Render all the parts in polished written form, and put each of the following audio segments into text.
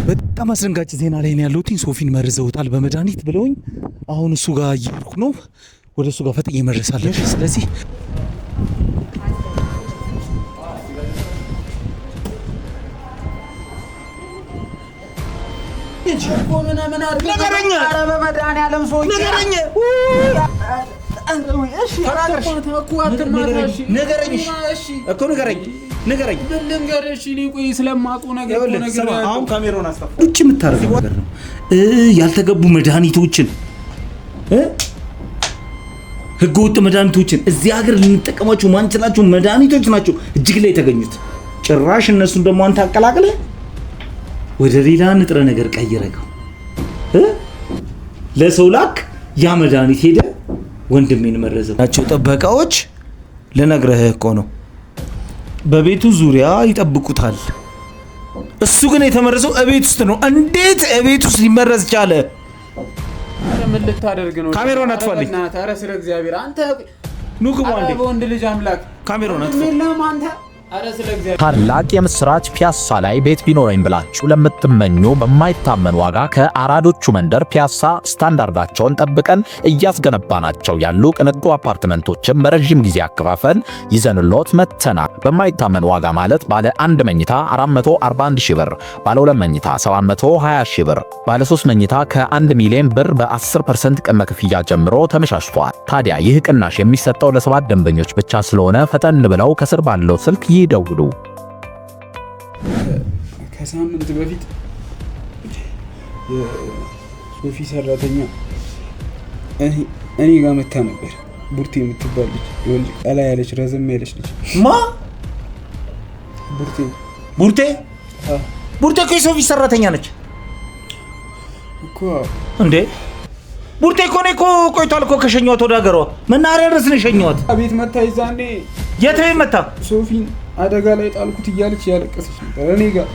በጣም አስደንጋጭ ዜና ላይ ነው ያለሁት። ሶፊን መርዘውታል በመድኃኒት ብለውኝ አሁን እሱ ጋር እየሄድኩ ነው። ወደ እሱ ጋር ፈጥኜ መድረስ አለብኝ። ስለዚህ ነገረኝ ስለማውቀው ነገር አሁን ካሜራውን አስተፋ እቺ የምታረገው ነገር ነው። ያልተገቡ መድኃኒቶችን ህገወጥ መድኃኒቶችን እዚህ ሀገር ልንጠቀማቸው ማንችላቸው መድኃኒቶች ናቸው እጅግ ላይ የተገኙት። ጭራሽ እነሱን ደግሞ አንተ አቀላቅለህ ወደ ሌላ ንጥረ ነገር ቀይረኸው ለሰው ላክ። ያ መድኃኒት ሄደ ወንድሜን መረዘው ናቸው ጥበቃዎች። ልነግርህ እኮ ነው በቤቱ ዙሪያ ይጠብቁታል። እሱ ግን የተመረዘው እቤት ውስጥ ነው። እንዴት እቤት ውስጥ ሊመረዝ ቻለ? አረ ምን ልታደርግ ነው? ካሜራውን አጥፋልኝ። አረ ስለ እግዚአብሔር አንተ ኑግባ እንዴ! ወንድ ልጅ አምላክ ካሜራውን አጥፋ። ታላቅ የምስራች! ፒያሳ ላይ ቤት ቢኖረኝ ብላችሁ ለምትመኙ በማይታመን ዋጋ ከአራዶቹ መንደር ፒያሳ ስታንዳርዳቸውን ጠብቀን እያስገነባናቸው ያሉ ቅንጡ አፓርትመንቶችን በረጅም ጊዜ አከፋፈል ይዘንሎት መተናል። በማይታመን ዋጋ ማለት ባለ 1 መኝታ 441 ሺህ ብር፣ ባለ 2 መኝታ 720 ሺህ ብር፣ ባለ 3 መኝታ ከ1 ሚሊዮን ብር በ10% ቅድመ ክፍያ ጀምሮ ተመቻችቷል። ታዲያ ይህ ቅናሽ የሚሰጠው ለ7 ደንበኞች ብቻ ስለሆነ ፈጠን ብለው ከስር ባለው ስልክ ይደውሉ። ከሳምንት በፊት የሶፊ ሰራተኛ እኔ ጋር መታ ነበር። ቡርቴ የምትባል ልጅ ወንድ ቀላ ያለች ረዘም ያለች ልጅ። ማ ቡርቴ እኮ የሶፊ ሰራተኛ ነች እኮ እንዴ? ቡርቴ እኮ ነው እኮ ቆይቷል እኮ ከሸኘኋት ወደ ሀገሯ መናኸሪያ ድረስ ነው የሸኘኋት። ቤት መታ ይዛኔ የት ቤት መታ? ሶፊን አደጋ ላይ ጣልኩት እያለች ያለቀሰች ነበር። እኔ ጋር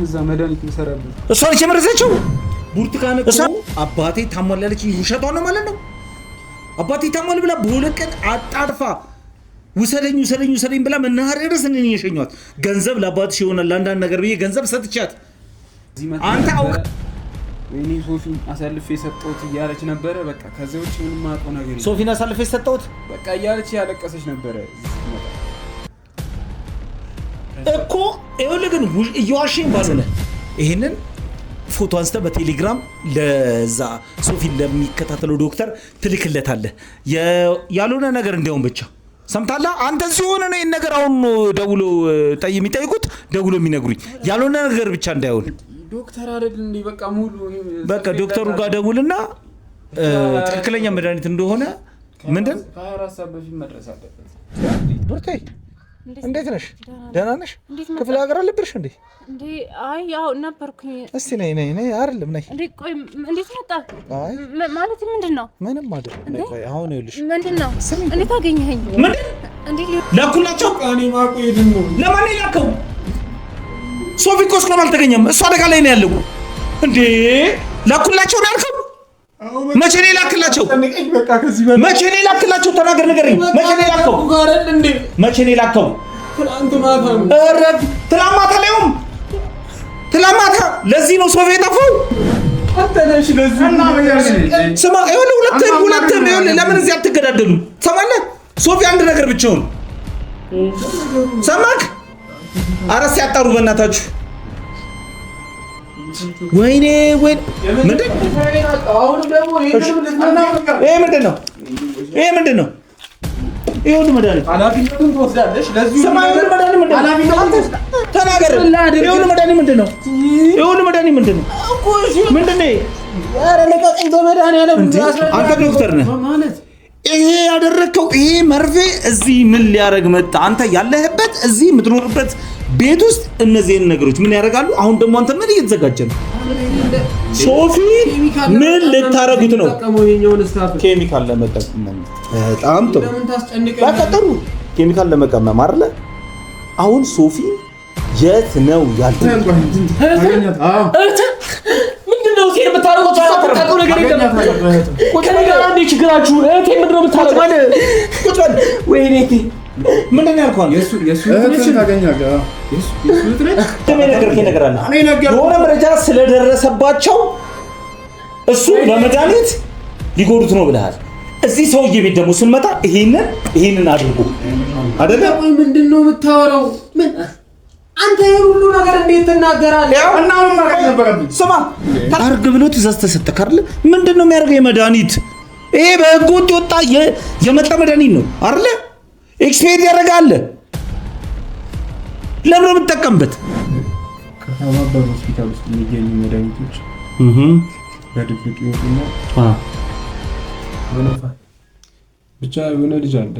እዛ መድኃኒት እንሰራለን። እሷ ነች የመረዘችው። ቡርቱካን እኮ አባቴ ታሟል ያለች ውሸቷን ነው ማለት ነው። አባቴ ታሟል ብላ በሁለት ቀን አጣርፋ ውሰደኝ ብላ መናኸሪያ ድረስ እኔ ነኝ የሸኘኋት። ገንዘብ ለአባትሽ ይሆናል ለአንዳንድ ነገር ብዬ ገንዘብ ሰጥቻት አንተ አውቅ ወይኔ ሶፊን አሳልፌ ሰጠሁት እያለች ነበረ። በቃ ከዛ ውጭ ምንም ማውቀው ነገር የለም። ሶፊን አሳልፌ ሰጠሁት በቃ እያለች ያለቀሰች ነበረ እኮ። ይኸውልህ ግን እየዋሸኝ ባልሆነ ይሄንን ፎቶ አንስተህ በቴሌግራም ለዛ ሶፊን ለሚከታተለው ዶክተር ትልክለታለህ። ያልሆነ ነገር እንዲያውም ብቻ ሰምታለህ አንተ ሲሆነ ነው ይሄን ነገር አሁን ደውሎ የሚጠይቁት ደውሎ የሚነግሩኝ ያልሆነ ነገር ብቻ እንዳይሆን ዶክተር አይደል እንዴ? በቃ ዶክተሩ ጋር ደውልና ትክክለኛ መድኃኒት እንደሆነ ምንድን 24 ሰዓት በፊት መድረስ አለበት። ቡርቴ እንዴት ነሽ? ደህና ነሽ? ክፍለ ሀገር አልነበርሽ እንዴ? እንዴ አይ ያው ነበርኩኝ። እስቲ ነይ አይደለም ነይ። እንዴ ቆይ እንዴት መጣ? አይ ማለት ምንድነው? ምንም አይደል። ነይ ቆይ አሁን ይኸውልሽ ምንድነው? እንዴት አገኘኸኝ? ምን እንዴ ላኩላቸው? እኔ ማቆ ይድን ነው ለማን ይላከው? ሶፊ እኮ እስካሁን አልተገኘም። እሱ አደጋ ላይ ነው ያለው እንዴ? ላኩላቸው ነው ያልከው? መቼ ነው ላክላቸው? መቼ ነው ላክላቸው? ተናገር ንገረኝ። መቼ ነው ላከው? መቼ ነው ላከው? ትላንት ማታ ነው። ኧረ ትላንት ማታ ላይም ትላንት ማታ። ለዚህ ነው ሶፊ የጠፋው። ስማ ይኸውልህ ሁለትም ይኸውልህ ለምን እዚህ አትገዳደሉም? ሰማለህ ሶፊ አንድ ነገር ብቻውን ሰማክ? ኧረ ሲያጣሩ በእናታችሁ ወይኔ ምንድን ነው? ይሄ ምንድን ነው? ይሄ ሁሉ መድኃኒት ኃላፊነቱን ትወስዳለሽ። ለዚህ ተናገር። ይሄ ሁሉ መድኃኒት ምንድን ነው? ይሄ ሁሉ መድኃኒት ምንድን ነው? ምንድን ነው? ኧረ ለቀቀኝ በመድኃኒዓለም። አንተ ዶክተር ነህ ማለት ይሄ ያደረግከው ይሄ መርፌ እዚህ ምን ሊያደርግ መጣ? አንተ ያለህበት እዚህ የምትኖርበት ቤት ውስጥ እነዚህን ነገሮች ምን ያደርጋሉ? አሁን ደግሞ አንተ ምን እየተዘጋጀ ነው? ሶፊ ምን ልታረጉት ነው? ኬሚካል ለመጠቀም በጣም ጥሩ በቃ ጥሩ ኬሚካል ለመቀመም አይደለ? አሁን ሶፊ የት ነው ያለው? ምንድነው እዚህ የምታረጉት? ታውቁ ነገር የለም። ቁጭ በል አንዴ ችግራችሁ እህቴ ምንድነው የምታረጉት? ቁጭ በል ወይኔ ምንድን ነው ያልከው? የሆነ መረጃ ስለደረሰባቸው እሱ ለመድኃኒት ሊጎዱት ነው ብለሃል። እዚህ ሰውዬ ቤት ደግሞ ስንመጣ ይሄንን አድርጉ አይደለ? ምንድን ነው የምታወራው? አንተ ሁሉ ነገር እንዴት ትናገራለህ? ስማ አርግ ብሎ ትእዛዝ ተሰጠህ አይደለ? ምንድን ነው የሚያደርገው? የመድኃኒት ይሄ በህገ ወጥ የወጣ የመጣ መድኃኒት ነው አይደለ? ኤክስፔሪየንስ ያደርጋል። ለምን ነው የምትጠቀምበት? ከተባበሩ ሆስፒታል ውስጥ የሚገኙ መድኃኒቶች በድብቅ ይወጡና ብቻ የሆነ ልጅ አለ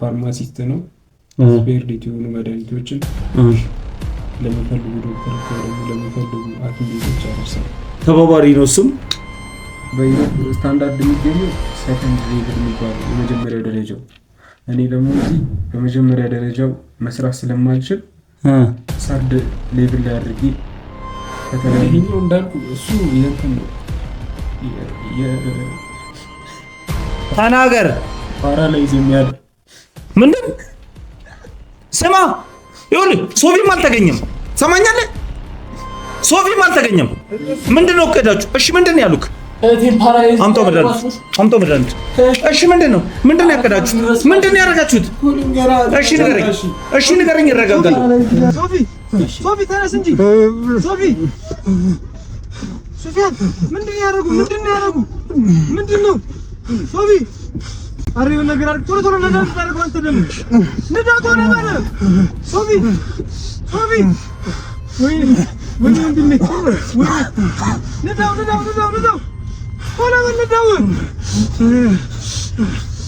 ፋርማሲስት ነው። ስፔርዲቲ የሆኑ መድኃኒቶችን ለሚፈልጉ ዶክተሮች ደግሞ ለሚፈልጉ ሐኪም ቤቶች ያደርሳል። ተባባሪ ነው እሱም በስታንዳርድ የሚገኘው ሰከንድ ሌቭል የሚባለው የመጀመሪያው ደረጃው። እኔ ደግሞ እዚህ በመጀመሪያ ደረጃው መስራት ስለማልችል ሰርድ ሌቭል ላይ አድርጌ ከተለያየው እንዳልኩ እሱ የእንትን ነው ተናገር። ፓራላይዝ የሚያደርግ ምንድን ስማ ይኸውልህ ሶፊም አልተገኘም። ሰማኛለህ? ሶፊም አልተገኘም። ምንድን ነው እቅዳችሁ? እሺ ምንድን ነው ያሉክ? አምጣው መድኃኒት። እሺ ምንድን ነው ያቀዳችሁት? ምንድን ነው ያደረጋችሁት? እሺ ንገረኝ። ይረጋጋል። ሶፊ ተነስ እንጂ ሶፊያን ምንድን ነው ያደረጉ? ምንድን ነው ሶፊ? ኧረ የሆነ ነገር አድርግ። ቶሎ ነገር አድርግ። አንተ ደግሞ ንዳው ቶሎ በል ሶፊ። ወይኔ ወንድሜ ንዳው ቶሎ በል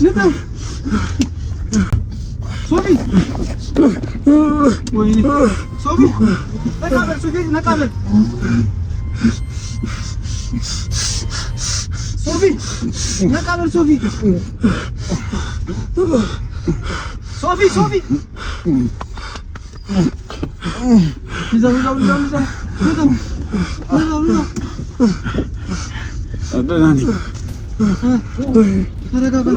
ንዳው ሶፊ። ወይኔ ሶፊ ነቃ በል ሶፊ ይዛው አደናኒ ተረጋጋ።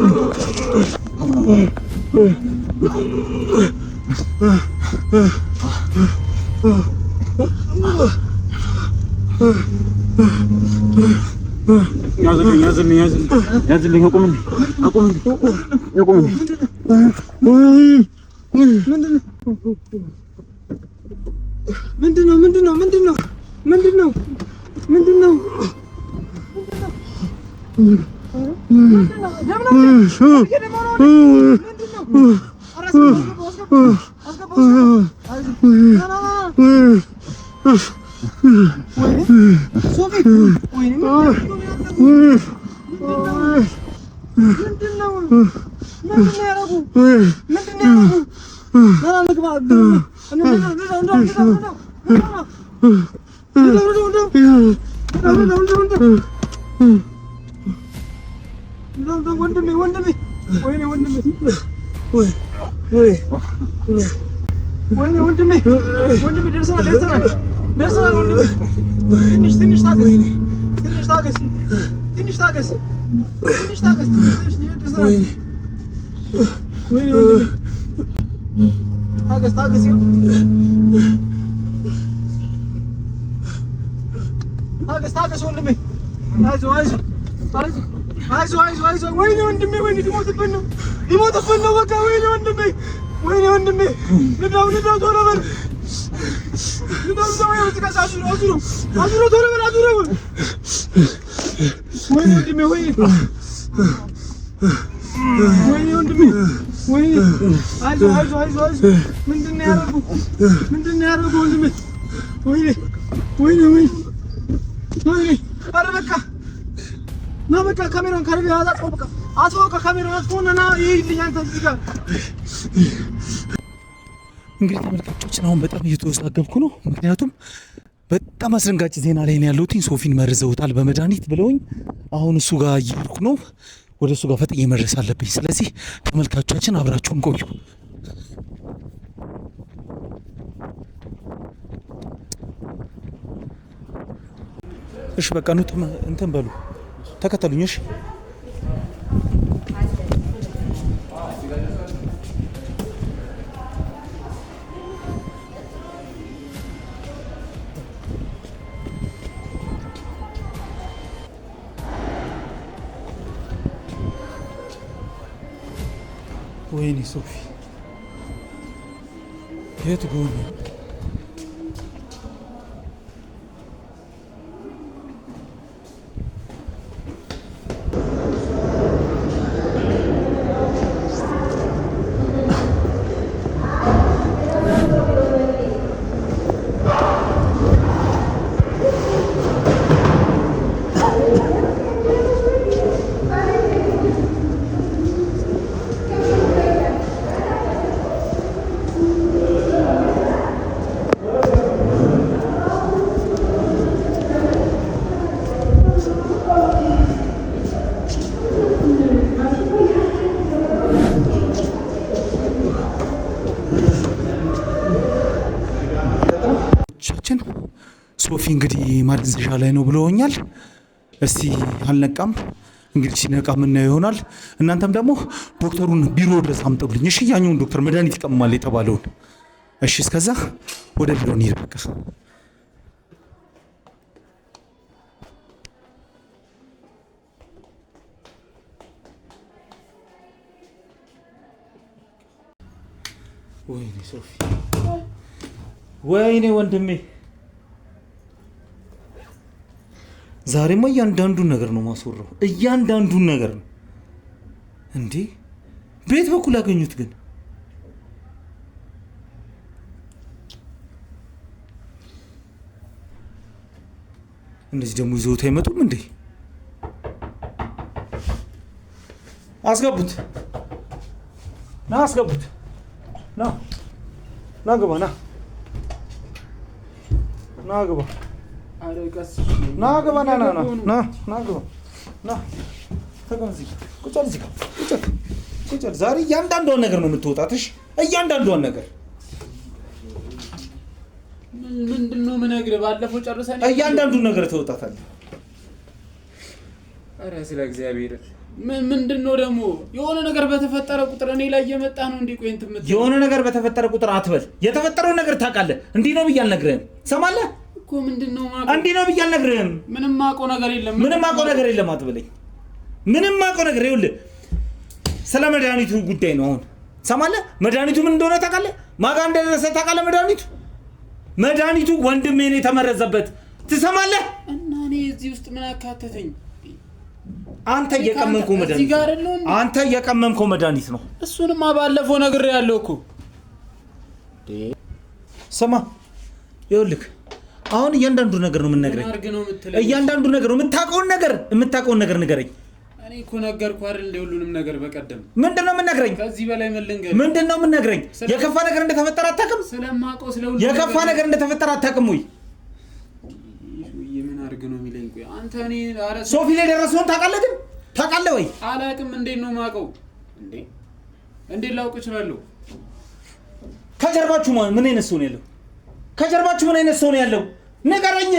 ያዝልኝ አቁምልኝ። ምንድን ነው? ታገስ ወንድሜ አይዞህ ወይኔ ወንድሜ ወይኔ ሊሞትብን ነው በቃ ወይኔ ወንድሜ ንዳው ቶሎ በል ንዳው አዙሮ ቶሎ በል አዙሮ ወይኔ ወንድሜ ወይኔ ወንድሜ ወይኔ አይዞህ ምንድን ነው ያደረጉ ወንድሜ ወይኔ ኧረ በቃ ካሜራውን ካርቢ አጥፋው ካሜራውን አጥፋውና ና ይሄድልኝ አንተ እዚህ ጋር እንግዲህ ተመልካቾችን አሁን በጣም እየተወዛገብኩ ነው። ምክንያቱም በጣም አስደንጋጭ ዜና ላይ ነው ያለሁት። ሶፊን መርዘውታል በመድኃኒት ብለውኝ አሁን እሱ ጋር እየሄድኩ ነው። ወደ እሱ ጋር ፈጥኜ መድረስ አለብኝ። ስለዚህ ተመልካቾቻችን አብራችሁን ቆዩ። እሺ በቃ ነው እንትን በሉ ተከተሉኝ። እሺ ወይኔ ሶፊ የት ጎን ሶፊ እንግዲህ ማደንዘዣ ላይ ነው ብለውኛል። እስቲ አልነቃም። እንግዲህ ሲነቃ ምናየው ይሆናል። እናንተም ደግሞ ዶክተሩን ቢሮ ድረስ አምጡልኝ። እሺ ያኛውን ዶክተር መድኃኒት ይቀማል የተባለውን። እሺ እስከዛ ወደ ቢሮ እንሂድ በቃ። ወይኔ ሶፊ ወይኔ ወንድሜ ዛሬማ እያንዳንዱን ነገር ነው ማስወራው። እያንዳንዱን ነገር ነው እንዴ። ቤት በኩል ያገኙት ግን እንደዚህ ደግሞ ይዘውት አይመጡም እንዴ? አስገቡት፣ ና አስገቡት፣ ና ግባ፣ ና ግባ፣ ና ግባ፣ ና ግባ፣ ና ተቀመጥ፣ ቁጭ በል እዚህ ጋር ቁጭ በል። ዛሬ እያንዳንዷን ነገር ነው የምትወጣት። እሺ እያንዳንዷን ነገር ምንድነው የምነግርህ? ባለፈው ጨርሰን እያንዳንዱን ነገር ትወጣታለህ። ኧረ ስለ እግዚአብሔር ምንድነው ደግሞ የሆነ ነገር በተፈጠረ ቁጥር እኔ ላይ እየመጣ ነው እንዴ? ቆይ እንትን የምትለው የሆነ ነገር በተፈጠረ ቁጥር አትበል። የተፈጠረውን ነገር ታውቃለህ። እንዲህ ነው ብዬ አልነግርህም። ሰማለህ እኮ ምንድነው ማለት እንዲህ ነው ብዬ አልነግርህም። ምንም አውቀው ነገር የለም። ምንም አውቀው ነገር የለም አትበለኝ። ምንም አውቀው ነገር ይኸውልህ፣ ስለ መድኃኒቱ ጉዳይ ነው አሁን። ሰማለህ መድኃኒቱ ምን እንደሆነ ታውቃለህ? ማጋ እንደደረሰ ታውቃለህ? መድኃኒቱ ወንድሜ ነው የተመረዘበት። ትሰማለህ? እና እኔ እዚህ ውስጥ ምን አካተተኝ? አንተ የቀመምከው መድኃኒት ነው። እሱንማ ባለፈው ነግሬሃለሁ እኮ። ስማ ይኸውልህ፣ አሁን እያንዳንዱ ነገር ነው የምንነግረኝ። እያንዳንዱ ነገር ነው የምታውቀውን ነገር ንገረኝ። እኔ እኮ ነገርኩህ አይደል እንደ ሁሉንም ነገር በቀደም። ምንድነው የምንነግረኝ? ከዚህ በላይ ምን ልንገርህ? ምንድነው የምንነግረኝ? የከፋ ነገር እንደተፈጠረ አታውቅም? ስለማውቀው ስለሁሉ የከፋ ነገር እንደተፈጠረ አታውቅም ወይ? ምን አድርግ ነው የሚለኝ? ቆይ አንተ እኔ ሶፊ ላይ ደረሰውን ታውቃለህ? ግን ታውቃለህ ወይ? አላውቅም። እንዴት ነው የማውቀው? እንዴት ላውቅ እችላለሁ? ከጀርባችሁ ምን አይነት ሰው ነው ያለው? ከጀርባችሁ ምን አይነት ሰው ነው ያለው? ንገረኝ።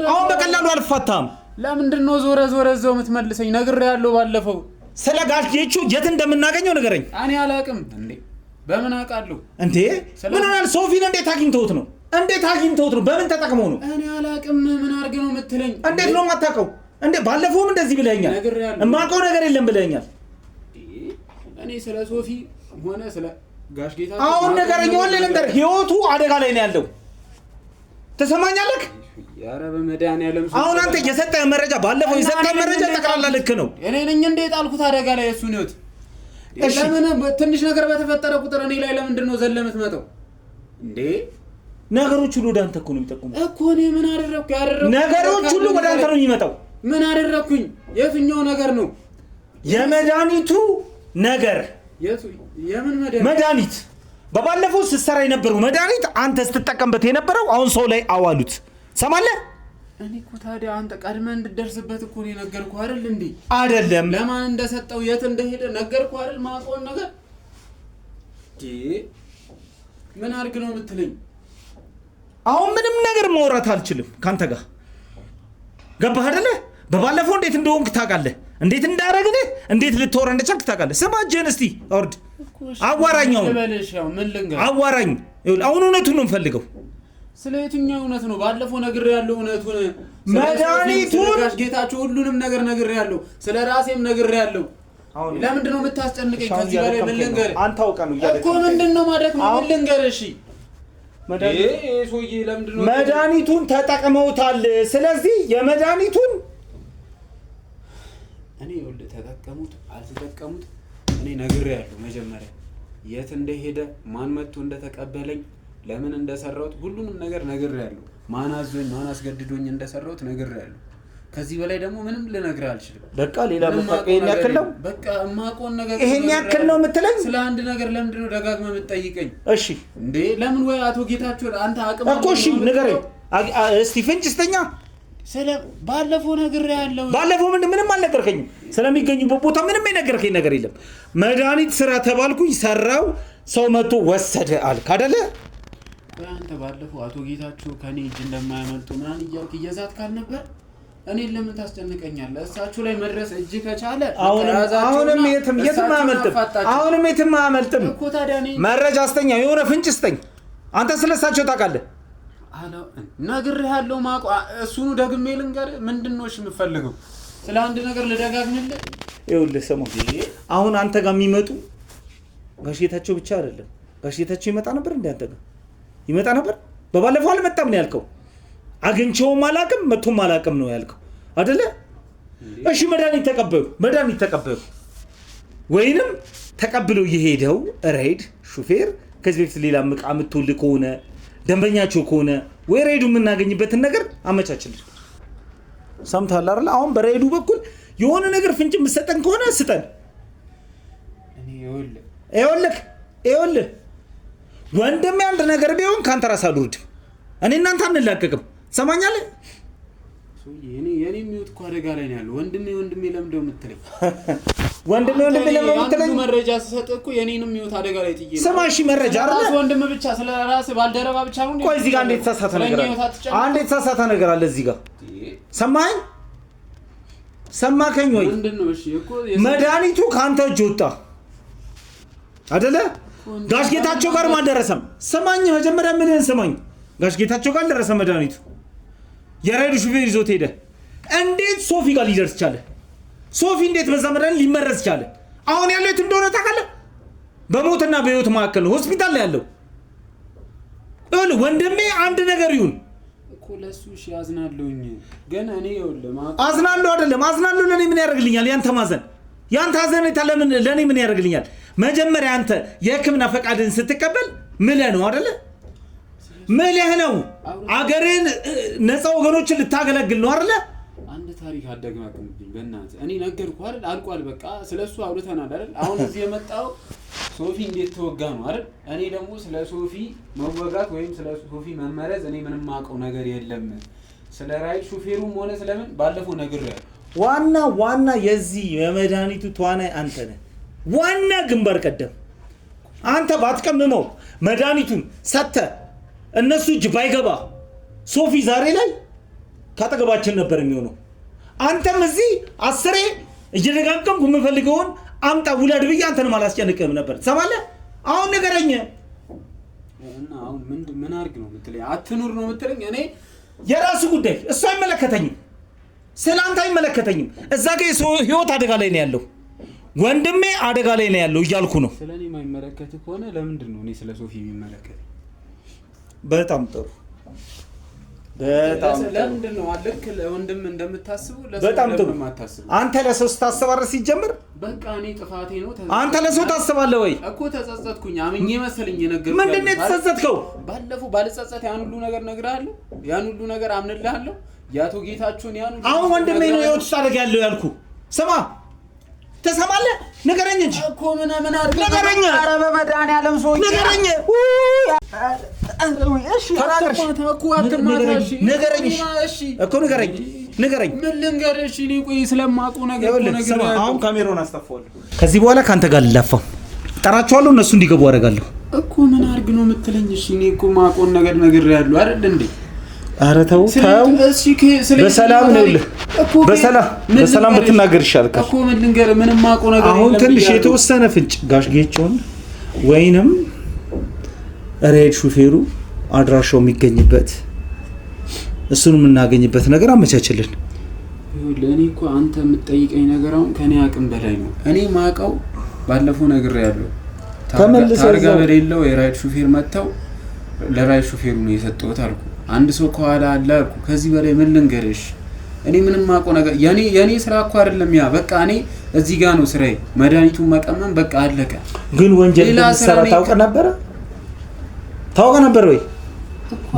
አሁን በቀላሉ አልፋታም። ለምንድን ነው ዞረ እዛው የምትመልሰኝ? ነግሬሃለሁ ባለፈው። ስለ ጋልጌቹ የት እንደምናገኘው ንገረኝ። እኔ አላውቅም። እንዴ በምን አውቃለሁ? እንዴ ምን ሆናል? ሶፊን እንዴት አግኝተውት ነው? እንዴት አግኝተውት ነው? በምን ተጠቅመው ነው? እኔ አላቅም። ምን አድርገህ ነው የምትለኝ? እንዴት ነው የማታውቀው? እንዴ ባለፈውም እንደዚህ ብለኛል። የማውቀው ነገር የለም ብለኛል። እኔ ስለ ሶፊ ሆነ ስለ ጋሽ ጌታ አሁን ነገረኛ ወለ ነገር ህይወቱ አደጋ ላይ ነው ያለው። ተሰማኛለህ? ያረ በመድኃኒዓለም አሁን አንተ የሰጠህ መረጃ ባለፈው የሰጠህ መረጃ ጠቅላላ ልክ ነው። እኔ ነኝ እንዴ ጣልኩት አደጋ ላይ እሱን ህይወት። ለምን ትንሽ ነገር በተፈጠረ ቁጥር እኔ ላይ ለምንድን ነው ዘለ የምትመጣው እንዴ? ነገሮች ሁሉ ወደ አንተ እኮ ነው የሚጠቁመው እኮ። እኔ ምን አደረኩ? ያደረኩ ነገሮች ሁሉ ወደ አንተ ነው የሚመጣው። ምን አደረኩኝ? የትኛው ነገር ነው? የመድኃኒቱ ነገር። የምን መድኃኒት? በባለፈው ስትሰራ የነበረው መድኃኒት አንተ ስትጠቀምበት የነበረው አሁን ሰው ላይ አዋሉት። ሰማለህ? እኔ እኮ ታዲያ አንተ ቀድመህ እንድትደርስበት እኮ ነው የነገርኩህ አይደል እንዴ? አይደለም ለማን እንደሰጠው የት እንደሄደ ነገርኩህ አይደል? ማቆን ነገር ምን አድርግ ነው የምትለኝ? አሁን ምንም ነገር ማውራት አልችልም ካንተ ጋር። ገባህ አይደለ? በባለፈው እንዴት እንደሆንክ ታውቃለህ። እንዴት እንዳረግልህ እንዴት ልትወራ እንደቻልክ ታውቃለህ። ስማ ጀን እስቲ አውርድ። አዋራኝ። አዋራኝ። አሁን እውነቱን ነው የምፈልገው። ስለ የትኛው እውነት ነው? ባለፈው ነግሬያለሁ እውነቱን። መድኃኒቱን ጌታቸው ሁሉንም ነገር ነግሬያለሁ። ስለ ራሴም ነግሬያለሁ። ለምንድን ነው የምታስጨንቀኝ? ከዚህ በላይ ምን ልንገርህ? አንተ አውቀህ ነው እኮ ምንድን ነው ማድረግ ነው? ምን ልንገርህ? እሺ መድኃኒቱን ተጠቅመውታል። ስለዚህ የመድኃኒቱን እኔ ይኸውልህ ተጠቀሙት አልተጠቀሙት እኔ ነግሬያለሁ። መጀመሪያ የት እንደሄደ ማን መጥቶ እንደተቀበለኝ ለምን እንደሰራሁት ሁሉንም ነገር ነግሬያለሁ። ማን አዞኝ ማን አስገድዶኝ እንደሰራሁት ነግሬያለሁ። ከዚህ በላይ ደግሞ ምንም ልነግርህ አልችልም። በቃ ሌላ መጣቀ ይሄን ያክል ነው። በቃ እማቆን ነገር ይሄን ያክል ነው የምትለኝ? ስለ አንድ ነገር ለምንድን ነው ደጋግመህ የምትጠይቀኝ? እሺ እንዴ ለምን? ወይ አቶ ጌታቸው አንተ አቅም እኮ እሺ ንገረኝ እስቲ ፍንጭስተኛ። ስለ ባለፈው ነግሬያለሁ። ባለፈው ምንም አልነገርከኝም። ስለሚገኙበት ቦታ ምንም የነገርከኝ ነገር የለም። መድኃኒት ስራ ተባልኩኝ ሰራው፣ ሰው መጥቶ ወሰደ አልክ አይደለ? አንተ ባለፈው አቶ ጌታቸው ከኔ እጅ እንደማያመልጡ ምናምን እያልክ እየዛትክ አልነበር? እኔን ለምን ታስጨንቀኛለህ? እሳቸው ላይ መድረስ እጅ ከቻለ አሁንም የትም አያመልጥም እኮ። ታዲያ እኔ መረጃ አስተኛ የሆነ ፍንጭ ስጠኝ። አንተ ስለሳቸው ታውቃለህ? ነግሬሃለሁ። ማቆ እሱኑ ደግሜ ልንገርህ። ምንድን ነው እሺ የምፈልገው? ስለ አንድ ነገር ልደጋግምልህ? ይኸውልህ ስማ፣ አሁን አንተ ጋር የሚመጡ ጋሽ ጌታቸው ብቻ አይደለም። ጋሽ ጌታቸው ይመጣ ነበር እንዴ? አንተ ጋር ይመጣ ነበር? በባለፈው አልመጣም ነው ያልከው። አግኝቼውም አላውቅም መጥቶም አላውቅም ነው ያልከው አይደለ? እሺ መድኃኒት ተቀበሉ ወይንም ተቀብለው የሄደው ራይድ ሹፌር ከዚህ በፊት ሌላ ዕቃ የምትወልድ ከሆነ ደንበኛቸው ከሆነ ወይ ራይዱ የምናገኝበትን ነገር አመቻችልን። ሰምተሃል አይደል? አሁን በራይዱ በኩል የሆነ ነገር ፍንጭ የምትሰጠን ከሆነ ስጠን። እኔ ይኸውልህ ወንድሜ አንድ ነገር ቢሆን ካንተ ራስ አልወርድም። እኔ እናንተ አንላቀቅም። ሰማኛለህ? የኔ የሚውት እኮ አደጋ ላይ ነው ያለው። ወንድሜ ለምንድነው የምትለኝ? ወንድሜ ለምን የምትለኝ? መረጃ ስሰጥ እኮ የኔንም የሚውት አደጋ ላይ ጥዬ። ስማ እሺ መረጃ አይደል? ወንድም ብቻ ስለ ራስህ ባልደረባ ብቻ ነው እንዴ? ቆይ እዚህ ጋር አንዴ የተሳሳተ ነገር አለ። እዚህ ጋር ሰማኸኝ? ሰማከኝ ወይ? ምንድነው? እሺ እኮ መድኃኒቱ ካንተ እጅ ወጣ አይደለ? ጋሽ ጌታቸው ጋር ማደረሰም። ሰማኝ መጀመሪያ ምንን ሰማኝ። ጋሽ ጌታቸው ጋር ደረሰ መድኃኒቱ። የራይዱ ሹፌር ይዞት ሄደ። እንዴት ሶፊ ጋር ሊደርስ ቻለ? ሶፊ እንዴት በዛ መድኃኒት ሊመረዝ ቻለ? አሁን ያለው የት እንደሆነ ታውቃለህ? በሞትና በህይወት መካከል ነው። ሆስፒታል ላይ ያለው። ወንድሜ አንድ ነገር ይሁን እኮ ለሱ እሺ አዝናለሁኝ፣ ግን እኔ አዝናለሁ አይደለም። አዝናለሁ ለኔ ምን ያደርግልኛል? ያንተ ሀዘኔታ ለኔ ምን ያደርግልኛል? መጀመሪያ አንተ የህክምና ፈቃድን ስትቀበል ምለህ ነው አይደለ? ምለህ ነው አገርን ነፃ ወገኖችን ልታገለግል ነው አይደለ? አንድ ታሪክ አደግማክምብኝ በእናትህ። እኔ ነገርኩህ አይደል? አልቋል በቃ። ስለሱ አውርተናል አይደል? አሁን እዚህ የመጣው ሶፊ እንዴት ተወጋ ነው አይደል? እኔ ደግሞ ስለ ሶፊ መወጋት ወይም ስለ ሶፊ መመረዝ እኔ ምንም ማውቀው ነገር የለም። ስለ ራይድ ሹፌሩም ሆነ ስለምን ባለፈው ነግሬያለሁ። ዋና የዚህ የመድኃኒቱ ተዋናይ አንተ ነህ። ዋና ግንባር ቀደም አንተ ባትቀምመው መድኃኒቱን ሰጥተህ እነሱ እጅ ባይገባ ሶፊ ዛሬ ላይ ካጠገባችን ነበር የሚሆነው። አንተም እዚህ 10 እየደጋገምኩ የምፈልገውን አምጣ ውለድ ብዬ አንተንም አላስጨንቅህም ነበር። ትሰማለህ? አሁን ንገረኝ። እና አሁን ምን አድርግ ነው የምትለኝ? አትኑር ነው የምትለኝ? እኔ የራሱ ጉዳይ እሱ አይመለከተኝም። ስላንተ አይመለከተኝም። እዛ ጋር የሰው ህይወት አደጋ ላይ ነው ያለው፣ ወንድሜ አደጋ ላይ ነው ያለው እያልኩ ነው። ስለኔ የማይመለከት ከሆነ ለምንድን ነው እኔ ስለ ሶፊ የሚመለከት? በጣም ጥሩ በጣም ለምንድን ነው ልክ ለወንድም እንደምታስቡ በጣም ጥሩ። የማታስቡ አንተ ለሰው ስታስባረር ሲጀምር በቃ እኔ ጥፋቴ ነው። አንተ ለሰው ታስባለህ ወይ እኮ ተጸጸትኩኝ። አምኜ መሰለኝ የነገርኩህ። ምንድን ነው የተጸጸትከው? ባለፈው ባልጸጸት ያን ሁሉ ነገር ነግሬሃለሁ፣ ያን ሁሉ ነገር አምንልሃለሁ። ያቶ ጌታቸውን ያን ሁሉ አሁን ወንድሜ ነው ህይወት ውስጥ አደጋ ያለው ያልኩ። ስማ ተሰማለህ? ንገረኝ እንጂ እኮ ምን አድርገህ ንገረኝ። ኧረ በመድኃኒዓለም ሰው ንገረኝ። እሺ እኮ አትማታ። እሺ ንገረኝ እኮ ንገረኝ። ምን ልንገርህ? እሺ እኔ ቆይ ስለማውቀው ነገር እኮ ስማ አሁን ካሜራውን አስጠፋዋለሁ። ከዚህ በኋላ ካንተ ጋር ልላፋው ጠራቸዋለሁ፣ እነሱ እንዲገቡ አደርጋለሁ እኮ። ምን አድርግ ነው የምትለኝ? እሺ እኔ እኮ ማውቀውን ነገር ነግሬሃለሁ አይደል እንዴ? ኧረ ተው በሰላም ነው በሰላም ብትናገር ይሻላል እኮ። ምን ልንገርህ? ምንም ማውቀው ነገር አሁን ትንሽ የተወሰነ ፍንጭ ጋሽ ጌቾን ወይንም ሬድ ሹፌሩ አድራሻው የሚገኝበት እሱን የምናገኝበት ነገር አመቻችልን። ለእኔ እኮ አንተ የምትጠይቀኝ ነገር አሁን ከኔ አቅም በላይ ነው። እኔ ማውቀው ባለፈው ነግሬሃለሁ። ታርጋ በሌለው የራይድ ሹፌር መጥተው ለራይድ ሹፌሩ ነው የሰጠሁት አልኩ። አንድ ሰው ከኋላ አለ አልኩ። ከዚህ በላይ ምን ልንገርሽ? እኔ ምንም ማውቀው ነገር የኔ ስራ እኮ አይደለም ያ። በቃ እኔ እዚህ ጋር ነው ስራዬ፣ መድኃኒቱን መቀመም በቃ አለቀ። ግን ወንጀል እንደምትሰራ ታውቀ ነበር ወይ?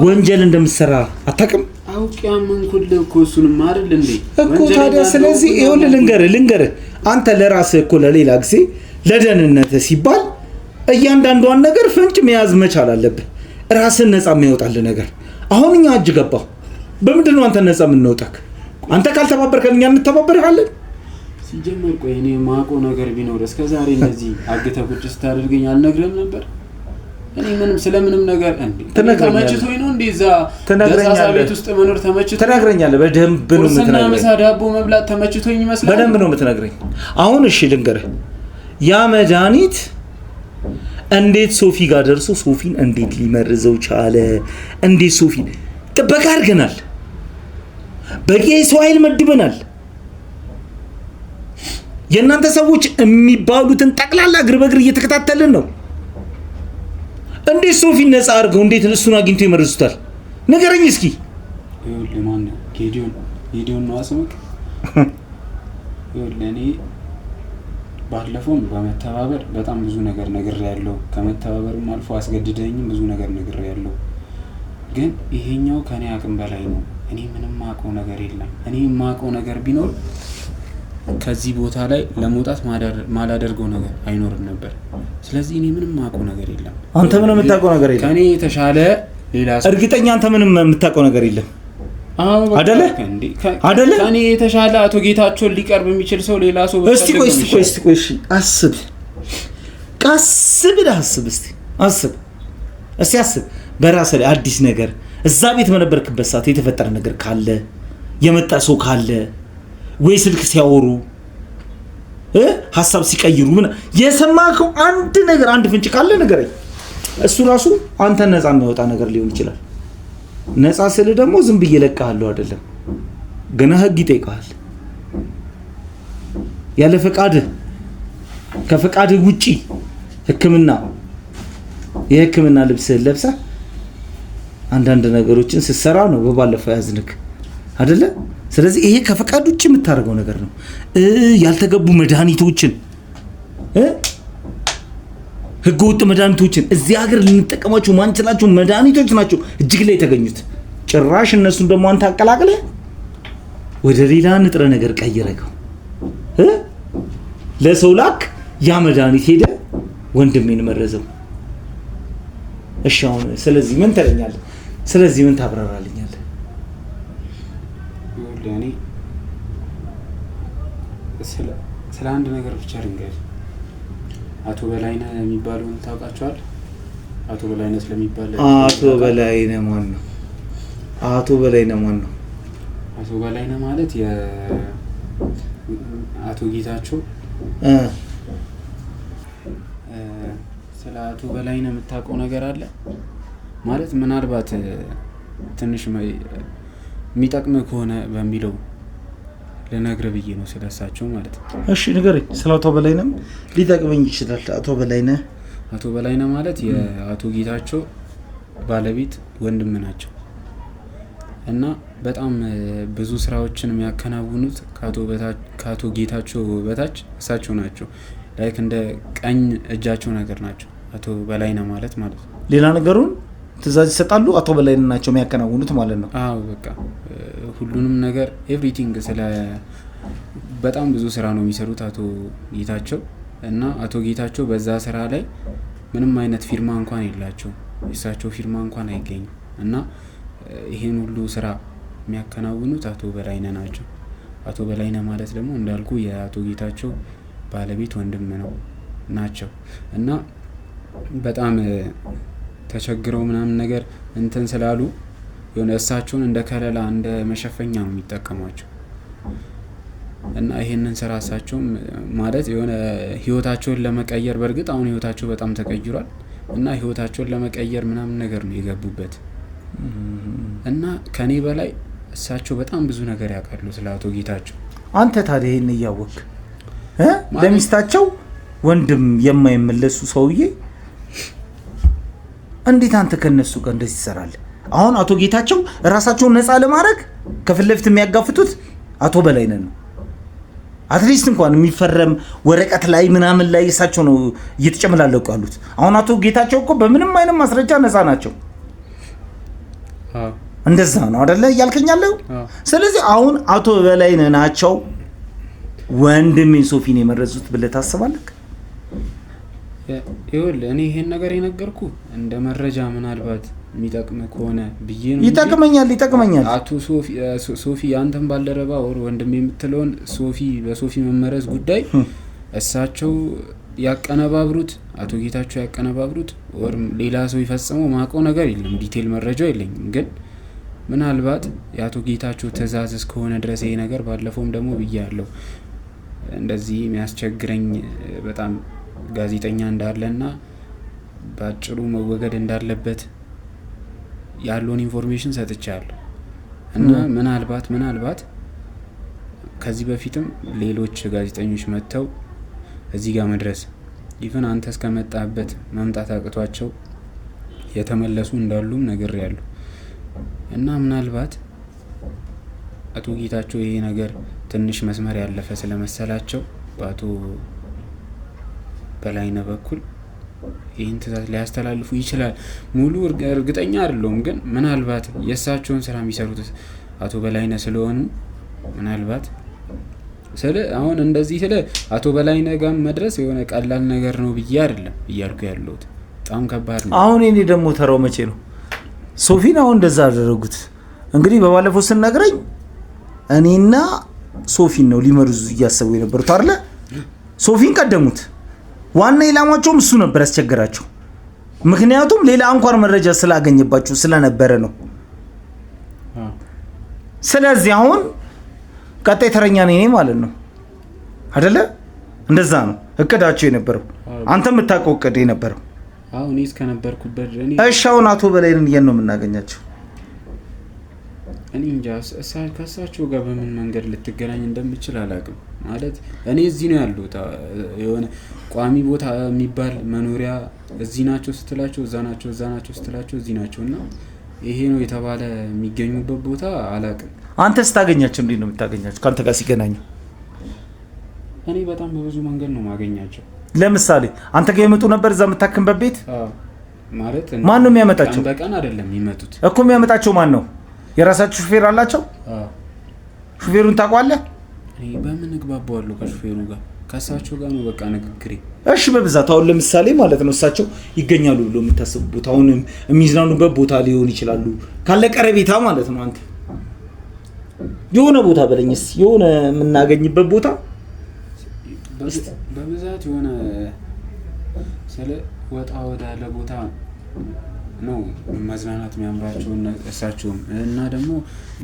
ወንጀል እንደምትሰራ አታውቅም? አውቄ አመንኩልህ እኮ እሱንም አይደል እንዴ እኮ። ታዲያ ስለዚህ ይኸውልህ ልንገርህ አንተ ለራስህ እኮ ለሌላ ጊዜ ለደህንነትህ ሲባል እያንዳንዷን ነገር ፍንጭ መያዝ መቻል አለብህ፣ ራስህን ነፃ የሚያወጣልህ ነገር። አሁን እኛ እጅ ገባ። በምንድን ነው አንተ ነፃ የምንወጣክ? አንተ ካልተባበርከን እኛ እንተባበርሃለን። ሲጀመር ቆይ እኔ ማውቀው ነገር ቢኖር እስከዛሬ እንደዚህ አግተህ ቁጭ ስታደርገኝ አልነግርህም ነበር? እኔ ምንም ስለምንም ነገር እንዴ ተመችቶኝ ነው እንደዛ ደሳሳ ቤት ውስጥ መኖር ተመችቶኝ ትነግረኛለህ። በደንብ ነው የምትነግረኝ። ምሳ ዳቦ መብላት ተመችቶኝ ይመስላል። በደንብ ነው የምትነግረኝ። አሁን እሺ ልንገርህ፣ ያ መድኃኒት እንዴት ሶፊ ጋር ደርሶ ሶፊን እንዴት ሊመርዘው ቻለ? እንዴት ሶፊን ጥበቃ አድርገናል፣ በቂ ሰው ኃይል መድበናል። የእናንተ ሰዎች የሚባሉትን ጠቅላላ እግር በእግር እየተከታተልን ነው። እንዴት ሶፊን ነፃ አድርገው እንዴት እሱን አግኝቶ ይመርዙታል? ንገረኝ እስኪ። ይኸውልህ ማነው ጌዲዮን ነው አስመክ። ይኸውልህ እኔ ባለፈውም በመተባበር በጣም ብዙ ነገር ነግሬያለሁ። ከመተባበርም አልፎ አስገድደኝም ብዙ ነገር ነግሬያለሁ። ግን ይሄኛው ከኔ አቅም በላይ ነው። እኔ ምንም ማውቀው ነገር የለም። እኔ የማውቀው ነገር ቢኖር ከዚህ ቦታ ላይ ለመውጣት ማላደርገው ነገር አይኖርም ነበር። ስለዚህ እኔ ምንም ማውቀው ነገር የለም። አንተ ምንም የምታውቀው ነገር የለም? ከኔ የተሻለ ሌላ ሰው እርግጠኛ አንተ ምንም የምታውቀው ነገር የለም አይደለ? ከኔ የተሻለ አቶ ጌታቸውን ሊቀርብ የሚችል ሰው ሌላ ሰው እስቲ ቆይ አስብ፣ ቀስ ብለህ አስብ። እስቲ አስብ በራስህ ላይ አዲስ ነገር እዛ ቤት በነበርክበት ሰዓት የተፈጠረ ነገር ካለ የመጣ ሰው ካለ ወይ ስልክ ሲያወሩ ሐሳብ ሲቀይሩ ምን የሰማከው አንድ ነገር አንድ ፍንጭ ካለ ንገረኝ። እሱ ራሱ አንተ ነፃ የሚያወጣ ነገር ሊሆን ይችላል። ነፃ ስል ደግሞ ዝም ብዬ ለቀሃለሁ አይደለም፣ ገና ህግ ይጠይቃል። ያለ ፈቃድ ከፈቃድ ውጪ የህክምና ልብስህን ለብሰህ አንዳንድ ነገሮችን ስትሰራ ነው በባለፈው ያዝንክ አይደለ? ስለዚህ ይሄ ከፈቃድ ውጪ የምታደርገው ነገር ነው። ያልተገቡ መድኃኒቶችን ህገወጥ መድኃኒቶችን እዚህ ሀገር ልንጠቀማቸው ማንችላቸው መድኃኒቶች ናቸው እጅግ ላይ የተገኙት። ጭራሽ እነሱን ደግሞ አንተ አቀላቅለህ ወደ ሌላ ንጥረ ነገር ቀይረኸው ለሰው ላክ። ያ መድኃኒት ሄደ ወንድሜን መረዘው። እሺ አሁን ስለዚህ ምን ትለኛለህ? ስለዚህ ምን ታብራራልኛለህ? ለኔ ስለ አንድ ነገር ብቻ ልንገርህ። አቶ በላይነህ የሚባለውን ታውቃቸዋለህ? አቶ በላይነህ ስለሚባል አቶ በላይነህ ማን ነው? አቶ በላይነህ ማለት አቶ ጌታቸው ስለ አቶ በላይነህ የምታውቀው ነገር አለ? ማለት ምናልባት ትንሽ የሚጠቅም ከሆነ በሚለው ለነገር ብዬ ነው ስለሳቸው ማለት ነው። እሺ ንገረኝ። ስለ አቶ በላይነህ ሊጠቅመኝ ይችላል። አቶ በላይነህ ማለት የአቶ ጌታቸው ባለቤት ወንድም ናቸው እና በጣም ብዙ ስራዎችን የሚያከናውኑት ከአቶ ጌታቸው በታች እሳቸው ናቸው። ላይክ እንደ ቀኝ እጃቸው ነገር ናቸው አቶ በላይነህ ማለት ነው። ሌላ ነገሩን ትእዛዝ ይሰጣሉ። አቶ በላይነህ ናቸው የሚያከናውኑት ማለት ነው። አዎ በቃ ሁሉንም ነገር ኤቭሪቲንግ በጣም ብዙ ስራ ነው የሚሰሩት አቶ ጌታቸው እና አቶ ጌታቸው በዛ ስራ ላይ ምንም አይነት ፊርማ እንኳን የላቸው። የእሳቸው ፊርማ እንኳን አይገኝም እና ይሄን ሁሉ ስራ የሚያከናውኑት አቶ በላይነህ ናቸው። አቶ በላይነህ ማለት ደግሞ እንዳልኩ የአቶ ጌታቸው ባለቤት ወንድም ናቸው እና በጣም ተቸግረው ምናምን ነገር እንትን ስላሉ የሆነ እሳቸውን እንደ ከለላ እንደ መሸፈኛ ነው የሚጠቀሟቸው እና ይሄንን ስራ እሳቸውም ማለት የሆነ ህይወታቸውን ለመቀየር በእርግጥ አሁን ህይወታቸው በጣም ተቀይሯል እና ህይወታቸውን ለመቀየር ምናምን ነገር ነው የገቡበት እና ከኔ በላይ እሳቸው በጣም ብዙ ነገር ያውቃሉ ስለ አቶ ጌታቸው። አንተ ታዲያ ይሄን እያወቅህ ለሚስታቸው ወንድም የማይመለሱ ሰውዬ እንዴት አንተ ከነሱ ጋር እንደዚህ ትሰራለህ? አሁን አቶ ጌታቸው ራሳቸውን ነፃ ለማድረግ ከፊት ለፊት የሚያጋፍጡት አቶ በላይነህ ነው። አትሊስት እንኳን የሚፈረም ወረቀት ላይ ምናምን ላይ እሳቸው ነው እየተጨመላለቁ ያሉት። አሁን አቶ ጌታቸው እኮ በምንም አይነት ማስረጃ ነፃ ናቸው። እንደዛ ነው አይደለ እያልከኛለሁ? ስለዚህ አሁን አቶ በላይነህ ናቸው ወንድሜን ሶፊን የመረዙት ብለህ ታስባለህ? ይኸውልህ እኔ ይሄን ነገር የነገርኩ እንደ መረጃ ምናልባት የሚጠቅም ከሆነ ብዬ ነው። ይጠቅመኛል። አቶ ሶፊ አንተን ባልደረባ ወር ወንድሜ የምትለውን በሶፊ መመረዝ ጉዳይ እሳቸው ያቀነባብሩት አቶ ጌታቸው ያቀነባብሩት ወር ሌላ ሰው ይፈጽመው ማውቀው ነገር የለም። ዲቴል መረጃው የለኝም። ግን ምናልባት የአቶ ጌታቸው ትእዛዝ እስከሆነ ድረስ ይሄ ነገር ባለፈውም ደግሞ ብያለሁ እንደዚህ የሚያስቸግረኝ በጣም ጋዜጠኛ እንዳለና በአጭሩ መወገድ እንዳለበት ያለውን ኢንፎርሜሽን ሰጥቻለሁ እና ምናልባት ከዚህ በፊትም ሌሎች ጋዜጠኞች መጥተው እዚህ ጋር መድረስ ኢቭን አንተ እስከመጣበት መምጣት አቅቷቸው የተመለሱ እንዳሉም ነግሬያለሁ እና ምናልባት አቶ ጌታቸው ይሄ ነገር ትንሽ መስመር ያለፈ ስለመሰላቸው በአቶ በላይነህ በኩል ይህን ትእዛዝ ሊያስተላልፉ ይችላል። ሙሉ እርግጠኛ አይደለሁም። ግን ምናልባት የእሳቸውን ስራ የሚሰሩት አቶ በላይነህ ስለሆኑ ምናልባት አሁን እንደዚህ አቶ በላይነህ ጋር መድረስ የሆነ ቀላል ነገር ነው ብዬ አይደለም እያልኩ ያለሁት። በጣም ከባድ ነው። አሁን እኔ ደግሞ ተራው መቼ ነው? ሶፊን አሁን እንደዛ አደረጉት። እንግዲህ በባለፈው ስነግረኝ እኔና ሶፊን ነው ሊመርዙ እያሰቡ የነበሩት አይደለ? ሶፊን ቀደሙት። ዋና ኢላማቸውም እሱ ነበር ያስቸገራቸው። ምክንያቱም ሌላ እንኳን መረጃ ስላገኘባቸው ስለነበረ ነው። ስለዚህ አሁን ቀጣይ ተረኛ ነኝ ማለት ነው አይደለ? እንደዛ ነው እቅዳቸው የነበረው። አንተ የምታውቀው እቅድ የነበረው አሁን እስከነበርኩበት እሺ። አሁን አቶ በላይነህን የት ነው የምናገኛቸው? እኔ እንጃ ከእሳቸው ጋር በምን መንገድ ልትገናኝ እንደምችል አላውቅም። ማለት እኔ እዚህ ነው ያሉት። የሆነ ቋሚ ቦታ የሚባል መኖሪያ እዚህ ናቸው ስትላቸው እዛ ናቸው ስትላቸው እዚህ ናቸው እና ይሄ ነው የተባለ የሚገኙበት ቦታ አላውቅም። አንተ ስታገኛቸው እንዴት ነው የምታገኛቸው? ካንተ ጋር ሲገናኙ እኔ በጣም በብዙ መንገድ ነው ማገኛቸው። ለምሳሌ አንተ ጋር ይመጡ ነበር እዛ የምታክምበት ቤት? ማለት ማን ነው የሚያመጣቸው? በቀን አይደለም የሚመጡት እኮ። የሚያመጣቸው ማን ነው? የራሳቸው ሹፌር አላቸው? ሹፌሩን ታውቀዋለህ? እኔ በምን እግባባዋለሁ ከሹፌሩ ጋር? ከእሳቸው ጋር ነው በቃ ንግግሬ። እሺ በብዛት አሁን ለምሳሌ ማለት ነው እሳቸው ይገኛሉ ብሎ የምታስቡት አሁን የሚዝናኑበት ቦታ ሊሆን ይችላሉ ካለ ቀረቤታ ማለት ነው። አንተ የሆነ ቦታ በለኝስ፣ የሆነ የምናገኝበት ቦታ በብዛት የሆነ ስለ ወጣ ያለ ቦታ ነው መዝናናት የሚያምራቸው እሳቸውም እና ደግሞ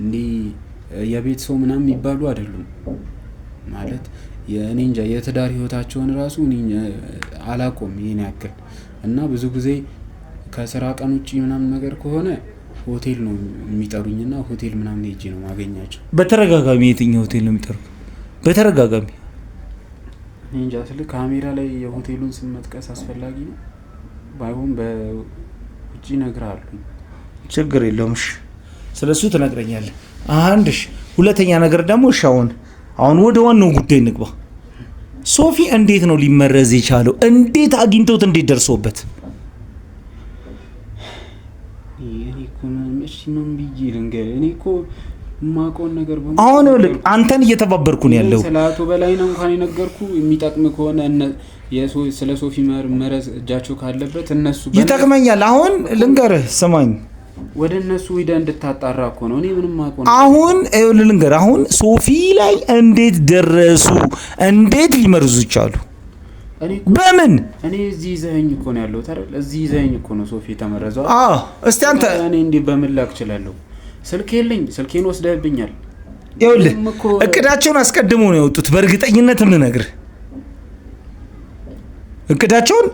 እንዲህ የቤት ሰው ምናምን የሚባሉ አይደሉም። ማለት እኔ እንጃ የትዳር ህይወታቸውን ራሱ እኔ አላቆም ይሄን ያክል እና ብዙ ጊዜ ከስራ ቀን ውጪ ምናምን ነገር ከሆነ ሆቴል ነው የሚጠሩኝና ሆቴል ምናምን ሄጄ ነው ማገኛቸው። በተረጋጋሚ የትኛው ሆቴል ነው የሚጠሩት? በተረጋጋሚ እንጃ ስለ ካሜራ ላይ የሆቴሉን ስም መጥቀስ አስፈላጊ ነው? ባይሆን በውጪ እነግርሃለሁ። ችግር የለውም። እሺ ስለሱ ትነግረኛለህ። አንድሽ ሁለተኛ ነገር ደግሞ እሺ አሁን ወደ ዋናው ጉዳይ እንግባ። ሶፊ እንዴት ነው ሊመረዝ የቻለው? እንዴት አግኝተውት እንዴት ደርሶበት? ምን ብዬ ልንገርህ? እኔ እኮ የማውቀውን ነገር አሁን ልክ አንተን እየተባበርኩ ነው ያለው። ስለ አቶ በላይነህ እንኳን የነገርኩ የሚጠቅም ከሆነ ስለ ሶፊ መረዝ እጃቸው ካለበት እነሱ ይጠቅመኛል። አሁን ልንገርህ ስማኝ፣ ወደ እነሱ ሂደህ እንድታጣራ እኮ ነው። እኔ ምንም አውቀው አሁን ልንገርህ፣ አሁን ሶፊ ላይ እንዴት ደረሱ? እንዴት ሊመርዙ ይቻሉ? በምን? እኔ እዚህ ይዘኸኝ እኮ ነው ያለው ታዲያ እዚህ ይዘኸኝ እኮ ነው ሶፊ ተመረዘው። እስቲ አንተ እኔ እንዴ በምን ላክ እችላለሁ? ስልክ የለኝ፣ ስልኬን ወስደህብኛል። ይኸውልህ እቅዳቸውን አስቀድመው ነው የወጡት። በእርግጠኝነት የምነግርህ እቅዳቸውን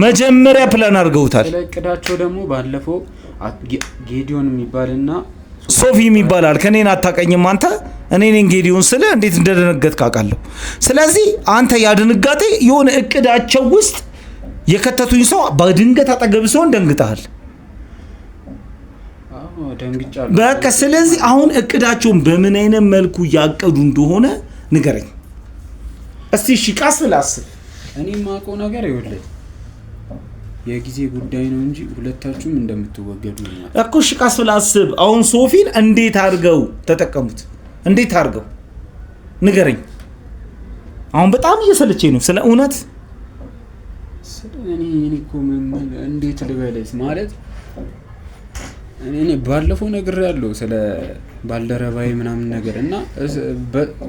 መጀመሪያ ፕላን አድርገውታል። ስለ እቅዳቸው ደግሞ ባለፈው ጌዲዮን የሚባልና ሶፊ የሚባላል ከኔን አታቀኝም አንተ። እኔ ነኝ ጌዲዮን ስለ እንዴት እንደደነገጥክ አውቃለሁ። ስለዚህ አንተ ያድንጋጤ የሆነ እቅዳቸው ውስጥ የከተቱኝ ሰው በድንገት አጠገብ ሰው ደንግጠሃል። ደንግጫለሁ በቃ። ስለዚህ አሁን እቅዳቸውን በምን አይነት መልኩ ያቀዱ እንደሆነ ንገረኝ እስቲ። እሺ ቃስ ብላስብ። እኔ የማውቀው ነገር ይኸውልህ የጊዜ ጉዳይ ነው እንጂ ሁለታችሁም እንደምትወገዱ ነው እኮ። እሺ ቃስ ብላስብ። አሁን ሶፊን እንዴት አድርገው ተጠቀሙት? እንዴት አድርገው ንገረኝ። አሁን በጣም እየሰለቸኝ ነው ስለ እውነት። እኔ እኮ እንዴት ልበለስ ማለት እኔ ባለፈው ነግሬያለሁ ስለ ባልደረባዬ ምናምን ነገር እና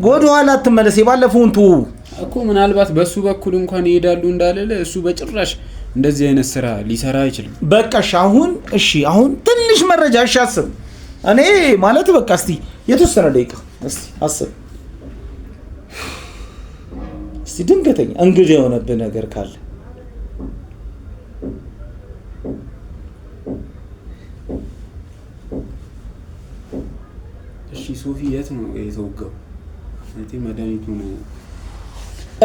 ወደ ኋላ አትመለስ። የባለፈውን ተው እኮ ምናልባት በሱ በኩል እንኳን ይሄዳሉ እንዳለለ እሱ በጭራሽ እንደዚህ አይነት ስራ ሊሰራ አይችልም። በቃሽ አሁን ትንሽ መረጃ አስብ። እኔ ማለት በቃ እስቲ የተወሰነ ደቂቃ እስቲ አስብ። እስቲ ድንገተኛ እንግዳ የሆነብህ ነገር ካለ እሺ። ሶፊ የት ነው የተወጋው? መድኃኒቱ ነው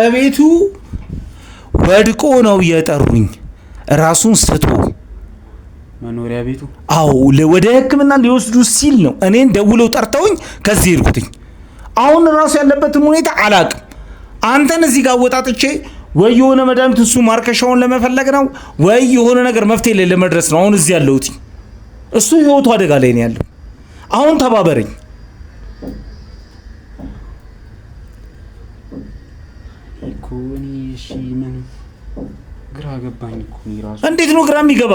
እቤቱ ወድቆ ነው የጠሩኝ። ራሱን ስቶ መኖሪያ ቤቱ? አዎ ወደ ሕክምና ሊወስዱ ሲል ነው እኔን ደውለው ጠርተውኝ ከዚህ ሄድኩትኝ። አሁን ራሱ ያለበትን ሁኔታ አላቅም። አንተን እዚህ ጋር ወጣጥቼ ወይ የሆነ መድኃኒት እሱ ማርከሻውን ለመፈለግ ነው ወይ የሆነ ነገር መፍትሄ ላይ ለመድረስ ነው አሁን እዚህ ያለሁት። እሱ ህይወቱ አደጋ ላይ ነው ያለው። አሁን ተባበረኝ። እሺ ምን ግራ ገባኝ እኮ ራሱ። እንዴት ነው ግራ የሚገባ?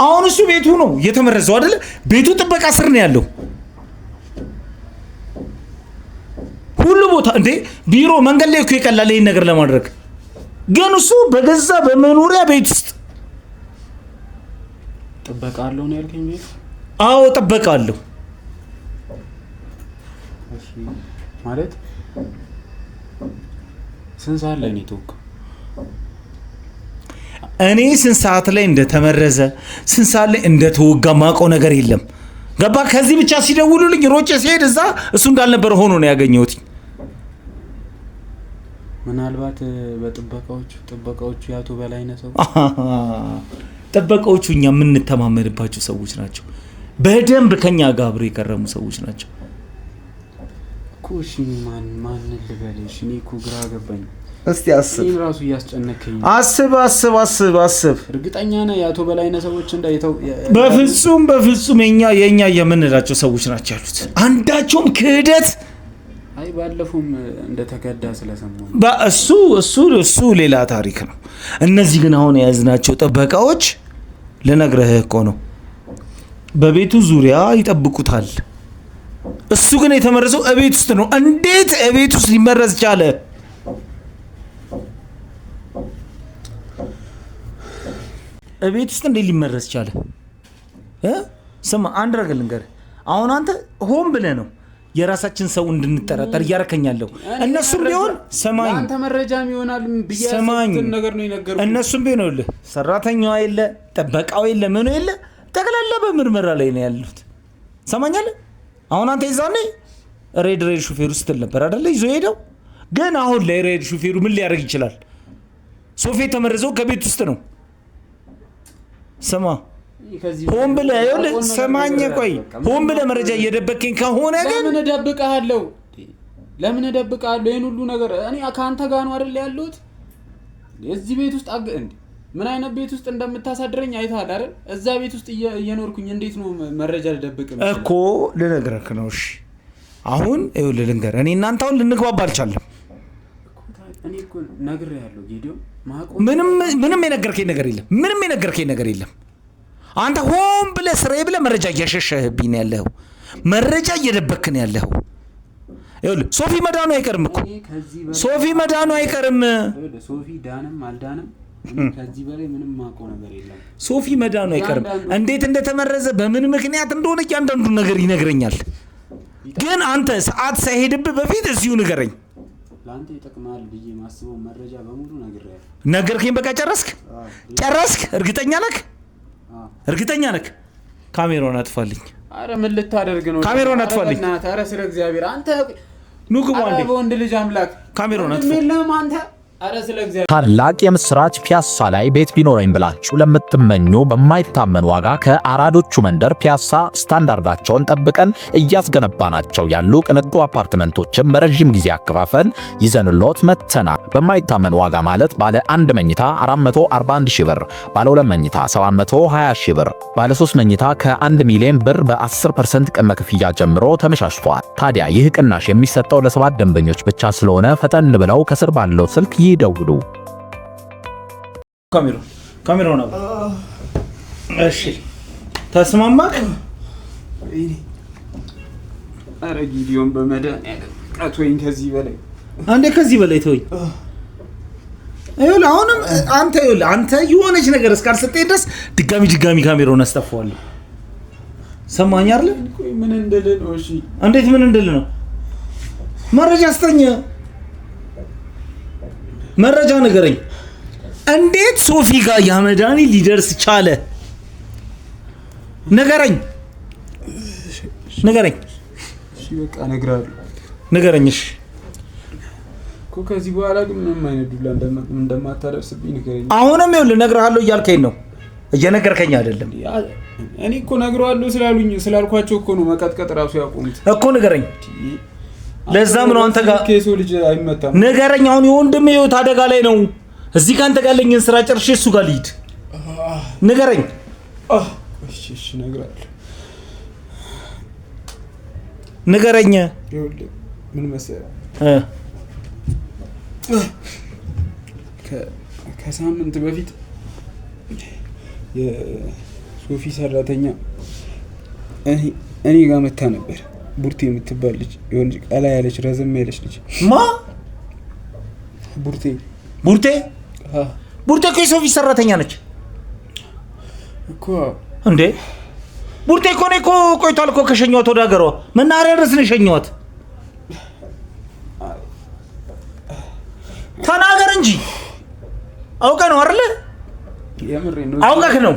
አሁን እሱ ቤቱ ነው የተመረዘው አይደለ? ቤቱ ጥበቃ ስር ነው ያለው። ሁሉ ቦታ እንዴ ቢሮ መንገድ ላይ እኮ ይቀላል ይሄን ነገር ለማድረግ። ግን እሱ በገዛ በመኖሪያ ቤት ውስጥ ጥበቃ አለው ነው ያልከኝ ቤት? አዎ ጥበቃ አለው። እሺ ማለት ስንት ሰዓት ላይ ነው የተወጋው? እኔ ስንት ሰዓት ላይ እንደተመረዘ ስንት ሰዓት ላይ እንደተወጋ ማውቀው ነገር የለም። ገባ? ከዚህ ብቻ ሲደውሉልኝ ሮጬ ሲሄድ እዛ እሱ እንዳልነበረ ሆኖ ነው ያገኘሁት። ምናልባት በጥበቃዎቹ ያቶ በላይነህ ሰው ጥበቃዎቹ እኛ የምንተማመንባቸው ሰዎች ናቸው። በደንብ ከኛ ጋር አብረው የከረሙ ሰዎች ናቸው እኮ። እሺ ማን ልበልሽ? እኔ እኮ ግራ ገባኝ። እስቲ አስብ። እኔ ራሱ እያስጨነቀኝ። አስብ። እርግጠኛ ነህ ያቶ በላይነህ ሰዎች እንዳይተው? በፍጹም የኛ የምንላቸው ሰዎች ናቸው ያሉት። አንዳቸውም ክህደት። አይ ባለፈውም እንደተከዳ ስለሰማሁ እሱ ሌላ ታሪክ ነው። እነዚህ ግን አሁን የያዝናቸው ጥበቃዎች ልነግርህ እኮ ነው በቤቱ ዙሪያ ይጠብቁታል። እሱ ግን የተመረዘው እቤት ውስጥ ነው። እንዴት እቤት ውስጥ ሊመረዝ ቻለ? እቤት ውስጥ እንዴት ሊመረዝ ቻለ? ስማ አንድ ነገር ልንገርህ። አሁን አንተ ሆን ብለህ ነው የራሳችን ሰው እንድንጠራጠር እያረከኛለሁ። እነሱም ቢሆን ሰማኝ አንተ መረጃም ይሆናል ብያሰብኩትን ነገር ነው የነገርኩህ። እነሱም ቢሆን ነው ሰራተኛው የለ ጥበቃው የለ ምን የለ ጠቅላላ በምርመራ ላይ ነው ያሉት። ሰማኛለህ? አሁን አንተ ይዛኔ ሬድ ሹፌሩ ስትል ነበር አይደለ? ይዞ ሄደው ግን አሁን ላይ ሬድ ሹፌሩ ምን ሊያደርግ ይችላል? ሶፊ ተመረዘው ከቤት ውስጥ ነው። ስማ ሆን ብለህ ይኸውልህ ሰማኝ ቆይ ሆን ብለህ መረጃ እየደበከኝ ከሆነ ግን ለምን እደብቅሃለሁ? ይሄን ሁሉ ነገር እኔ ከአንተ ጋር ነው አይደል ያለሁት? እዚህ ቤት ውስጥ እንዴ ምን አይነት ቤት ውስጥ እንደምታሳድረኝ አይተሃል አይደል? እዛ ቤት ውስጥ እየኖርኩኝ እንዴት ነው መረጃ ልደብቅ እኮ ልነግርህ ነው። እሺ አሁን ይኸውልህ ልንገርህ፣ እኔ እናንተ አሁን ልንግባባ አልቻለም። እኔ እኮ ነግሬሃለሁ ጌዲዮን፣ ምንም የነገርከኝ ነገር የለም። አንተ ሆን ብለህ ስራዬ ብለህ መረጃ እያሸሸህብኝ ነው ያለኸው፣ መረጃ እየደበክን ያለኸው። ይኸውልህ ሶፊ መዳኑ አይቀርም እኮ ሶፊ ዳንም አልዳንም ከዚህ በላይ ምንም ማውቀው ነገር የለም። ሶፊ መዳኑ አይቀርም። እንዴት እንደተመረዘ በምን ምክንያት እንደሆነ እያንዳንዱ ነገር ይነግረኛል። ግን አንተ ሰዓት ሳይሄድብህ በፊት እዚሁ ንገረኝ። ለአንተ ይጠቅማል ብዬ ማስበው መረጃ በሙሉ ነግሬሃለሁ። ነገርከኝ። በቃ ጨረስክ? እርግጠኛ ነህ? ካሜራውን አጥፋልኝ። አረ ምን ልታደርግ ነው? ካሜራውን አጥፋልኝ። አረ ስለ እግዚአብሔር አንተ ንግባ እንዴ! በወንድ ልጅ አምላክ ካሜራውን አጥፋ። ታላቅ የምስራች! ፒያሳ ላይ ቤት ቢኖረኝ ብላችሁ ለምትመኙ በማይታመን ዋጋ ከአራዶቹ መንደር ፒያሳ ስታንዳርዳቸውን ጠብቀን እያስገነባናቸው ያሉ ቅንጡ አፓርትመንቶችን በረጅም ጊዜ አከፋፈል ይዘንሎት መተናል። በማይታመን ዋጋ ማለት ባለ 1 መኝታ 441 ሺህ ብር፣ ባለ 2 መኝታ 720 ሺህ ብር፣ ባለ 3 መኝታ ከ1 ሚሊዮን ብር በ10% ቅድመ ክፍያ ጀምሮ ተመቻችቷል። ታዲያ ይህ ቅናሽ የሚሰጠው ለ7 ደንበኞች ብቻ ስለሆነ ፈጠን ብለው ከስር ባለው ስልክ ይደውሉ። ካሜራውን አባ እሺ ተስማማክ? አረ ጊዲዮን በመዳን አትወኝ ከዚህ በላይ ተወኝ። ይኸውልህ አሁንም አንተ የሆነች ነገር እስካልሰጠኝ ድረስ ድጋሚ ካሜራውን አስጠፋዋለሁ። ሰማኝ አይደል? ምን እንደልህ ነው? እሺ እንዴት ምን እንደልህ ነው? መረጃ ስጠኝ። መረጃ ንገረኝ። እንዴት ሶፊ ጋር ያመዳኒ ሊደርስ ቻለ? ንገረኝ። እሺ በቃ እነግርሃለሁ። ንገረኝ። እሺ እኮ ከዚህ በኋላ ግን ምንም አይነት ዱላ እንደማታደርስብኝ ንገረኝ። አሁንም ይኸውልህ እነግርሃለሁ እያልከኝ ነው፣ እየነገርከኝ አይደለም። እኔ እኮ እነግርሃለሁ ስላልኳቸው እኮ ነው መቀጥቀጥ ራሱ ያቆሙት እኮ። ንገረኝ። ለዛም ነው አንተ ጋር ከሰው ልጅ አይመታም። ንገረኝ። አሁን የወንድሜ ህይወት አደጋ ላይ ነው። እዚህ ካንተ ጋር ያለኝን ስራ ጨርሼ እሱ ጋር ልሂድ። ንገረኝ። እሺ እነግርሃለሁ። ንገረኝ። ይኸውልህ ምን መሰለህ ከሳምንት በፊት የሶፊ ሰራተኛ እኔ ጋር መታ ነበር። ቡርቴ የምትባል ልጅ የሆነች ቀላ ያለች ረዘም ያለች ልጅ። ቡርቴ እኮ የሶፊ ሰራተኛ ነች እኮ እንዴ? ቡርቴ እኮ ነው እኮ ቆይቷል እኮ ከሸኘኋት ወደ ሀገሯ መናኸሪያ ድረስ ነው የሸኘኋት። ተናገር እንጂ አውቀህ ነው አይደል? የምሬን ነው። አውቀህ ነው?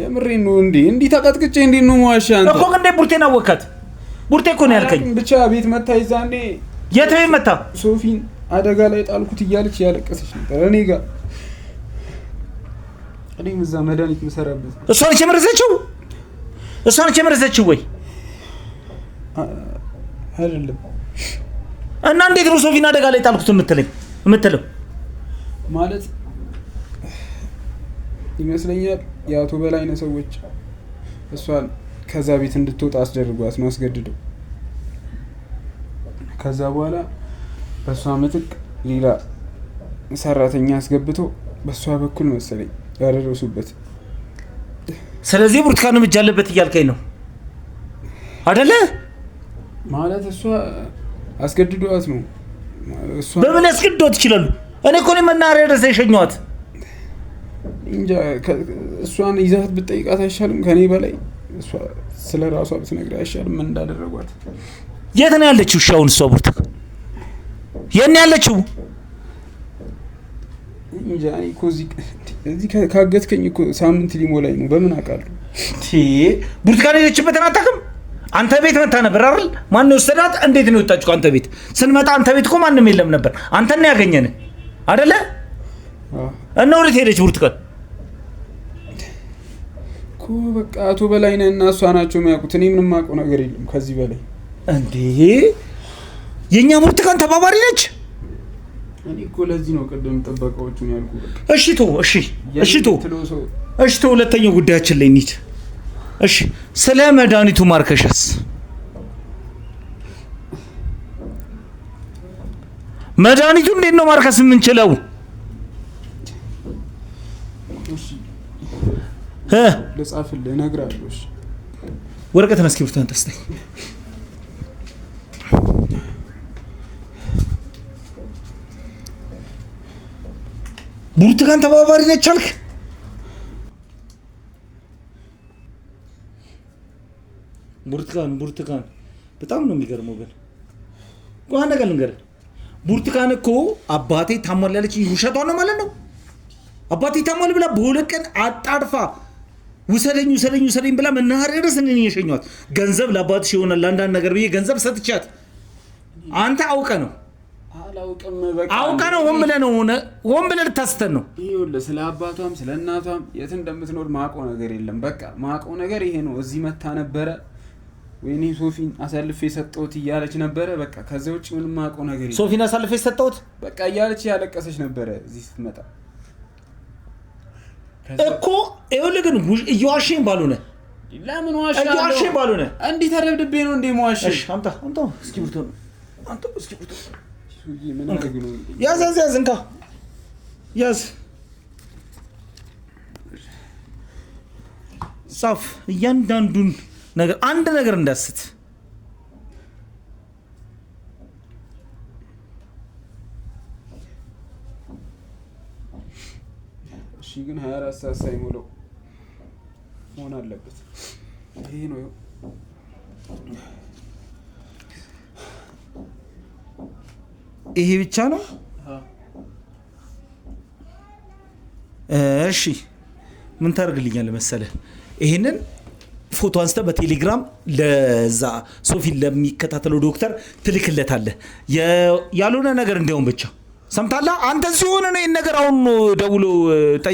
የምሬን ነው። እንዴ ተቀጥቅጬ እንዴት ነው የማዋሻ አንተ? እኮ እንዴ ቡርቴን አወካት? ቡርቴ እኮ ነው ያልከኝ። ብቻ ቤት መታ ይዛኔ። የት ቤት መታ? ሶፊን አደጋ ላይ ጣልኩት እያለች ያለቀሰች ነበር እኔ ጋር። እኔም እዛ መድኃኒት የምሰራበት እሷ ነች የመረዘችው ወይ አይደለም? እና እንዴት ነው ሶፊን አደጋ ላይ ጣልኩት የምትለው? ማለት ይመስለኛል የአቶ በላይነህ ሰዎች እሷን ከዛ ቤት እንድትወጣ አስደርጓት ነው አስገድደው። ከዛ በኋላ በሷ ምትክ ሌላ ሰራተኛ አስገብቶ በሷ በኩል መሰለኝ ያደረሱበት። ስለዚህ ብርቱካን እጅ አለበት እያልከኝ ነው አይደለ? ማለት እሷ አስገድዷት ነው። በምን ያስገድዷት ይችላሉ? እኔ እኮ ነኝ መናኸሪያ ድረስ የሸኘኋት። እንጃ እሷን ይዛት ብትጠይቃት አይሻልም? ከኔ በላይ እሷ ስለ ራሷ ብትነግር አይሻልም ምን እንዳደረጓት? የት ነው ያለችው? እሺ አሁን እሷ ብርቱካን የት ነው ያለችው? እንጃ እኮ እዚህ ካገትከኝ እኮ ሳምንት ሊሞላኝ ነው። በምን አውቃለሁ? ብርቱካን የሄደችበትን አታውቅም? አንተ ቤት መታ ነበር አይደል? ማን ነው ወሰዳት? እንዴት ነው የወጣችው? አንተ ቤት ስንመጣ አንተ ቤት እኮ ማንም የለም ነበር። አንተን ነው ያገኘን አይደለ? እና ወዴት ሄደች ብርቱካን? እኮ በቃ አቶ በላይነህ እና እሷ ናቸው የሚያውቁት። እኔ ምንም የማውቀው ነገር የለም ከዚህ በላይ። እንዴ የኛ ብርቱካን ተባባሪ ነች። እኔ እኮ ለዚህ ነው ቀደም ጠበቃዎቹን ያልኩ። እሺ ቶ ሁለተኛው ጉዳያችን ላይ እንሂድ። እሺ ስለ መድኃኒቱ ማርከሻስ? መድኃኒቱ እንዴት ነው ማርከስ የምንችለው? ልጻፍልህ እነግርሃለሁ። እሺ ወረቀትና እስክሪብቶን ተስጠኝ። ብርቱካን ተባባሪ ነች አልክ? ብርቱካን በጣም ነው የሚገርመው። ግን ቋና ነገር ልንገርህ፣ ብርቱካን እኮ አባቴ ታሟል ያለች ውሸቷ ነው ማለት ነው። አባቴ ታሟል ብላ በሁለት ቀን አጣድፋ ውሰደኝ ብላ መናኸሪያ ድረስ እኔን የሸኘኋት። ገንዘብ ለአባትሽ ይሆናል ለአንዳንድ ነገር ብዬ ገንዘብ ሰጥቻት፣ አንተ አውቀህ ነው ሆን ብለህ ልታስተን ነው። ይኸውልህ ስለ አባቷም ስለ እናቷም የት እንደምትኖር ማውቀው ነገር የለም። በቃ ማውቀው ነገር ይሄ ነው። እዚህ መታ ነበረ፣ ወይኔ ሶፊን አሳልፌ ሰጠሁት እያለች ነበረ። በቃ ከዛ ውጭ ምንም ማውቀው ነገር የለም። ሶፊን አሳልፌ ሰጠሁት በቃ እያለች ያለቀሰች ነበረ እዚህ ስትመጣ እኮ። ይኸውልህ ግን እየዋሸኝ ባልሆነ ለምን ዋሻለሁ? እየዋሸኝ ባልሆነ እንዲህ ተደብድቤ ነው እንዴ የምዋሸው? እሺ አምጣ እስክሪብቶ ያዝ እንካ ያዝ ጻፍ እያንዳንዱን ነገር አንድ ነገር እንዳስት። እሺ ግን 24 ሰዓት ሳይሞላው መሆን አለበት። ይሄ ነው ይሄ ብቻ ነው። እሺ ምን ታደርግልኛለህ መሰለህ? ይሄንን ፎቶ አንስተህ በቴሌግራም ለዛ ሶፊን ለሚከታተለው ዶክተር ትልክለታለህ። ያልሆነ ነገር እንዲያውም ብቻ ሰምታለህ አንተ ሲሆን ነው ይሄን ነገር አሁን ደውሎ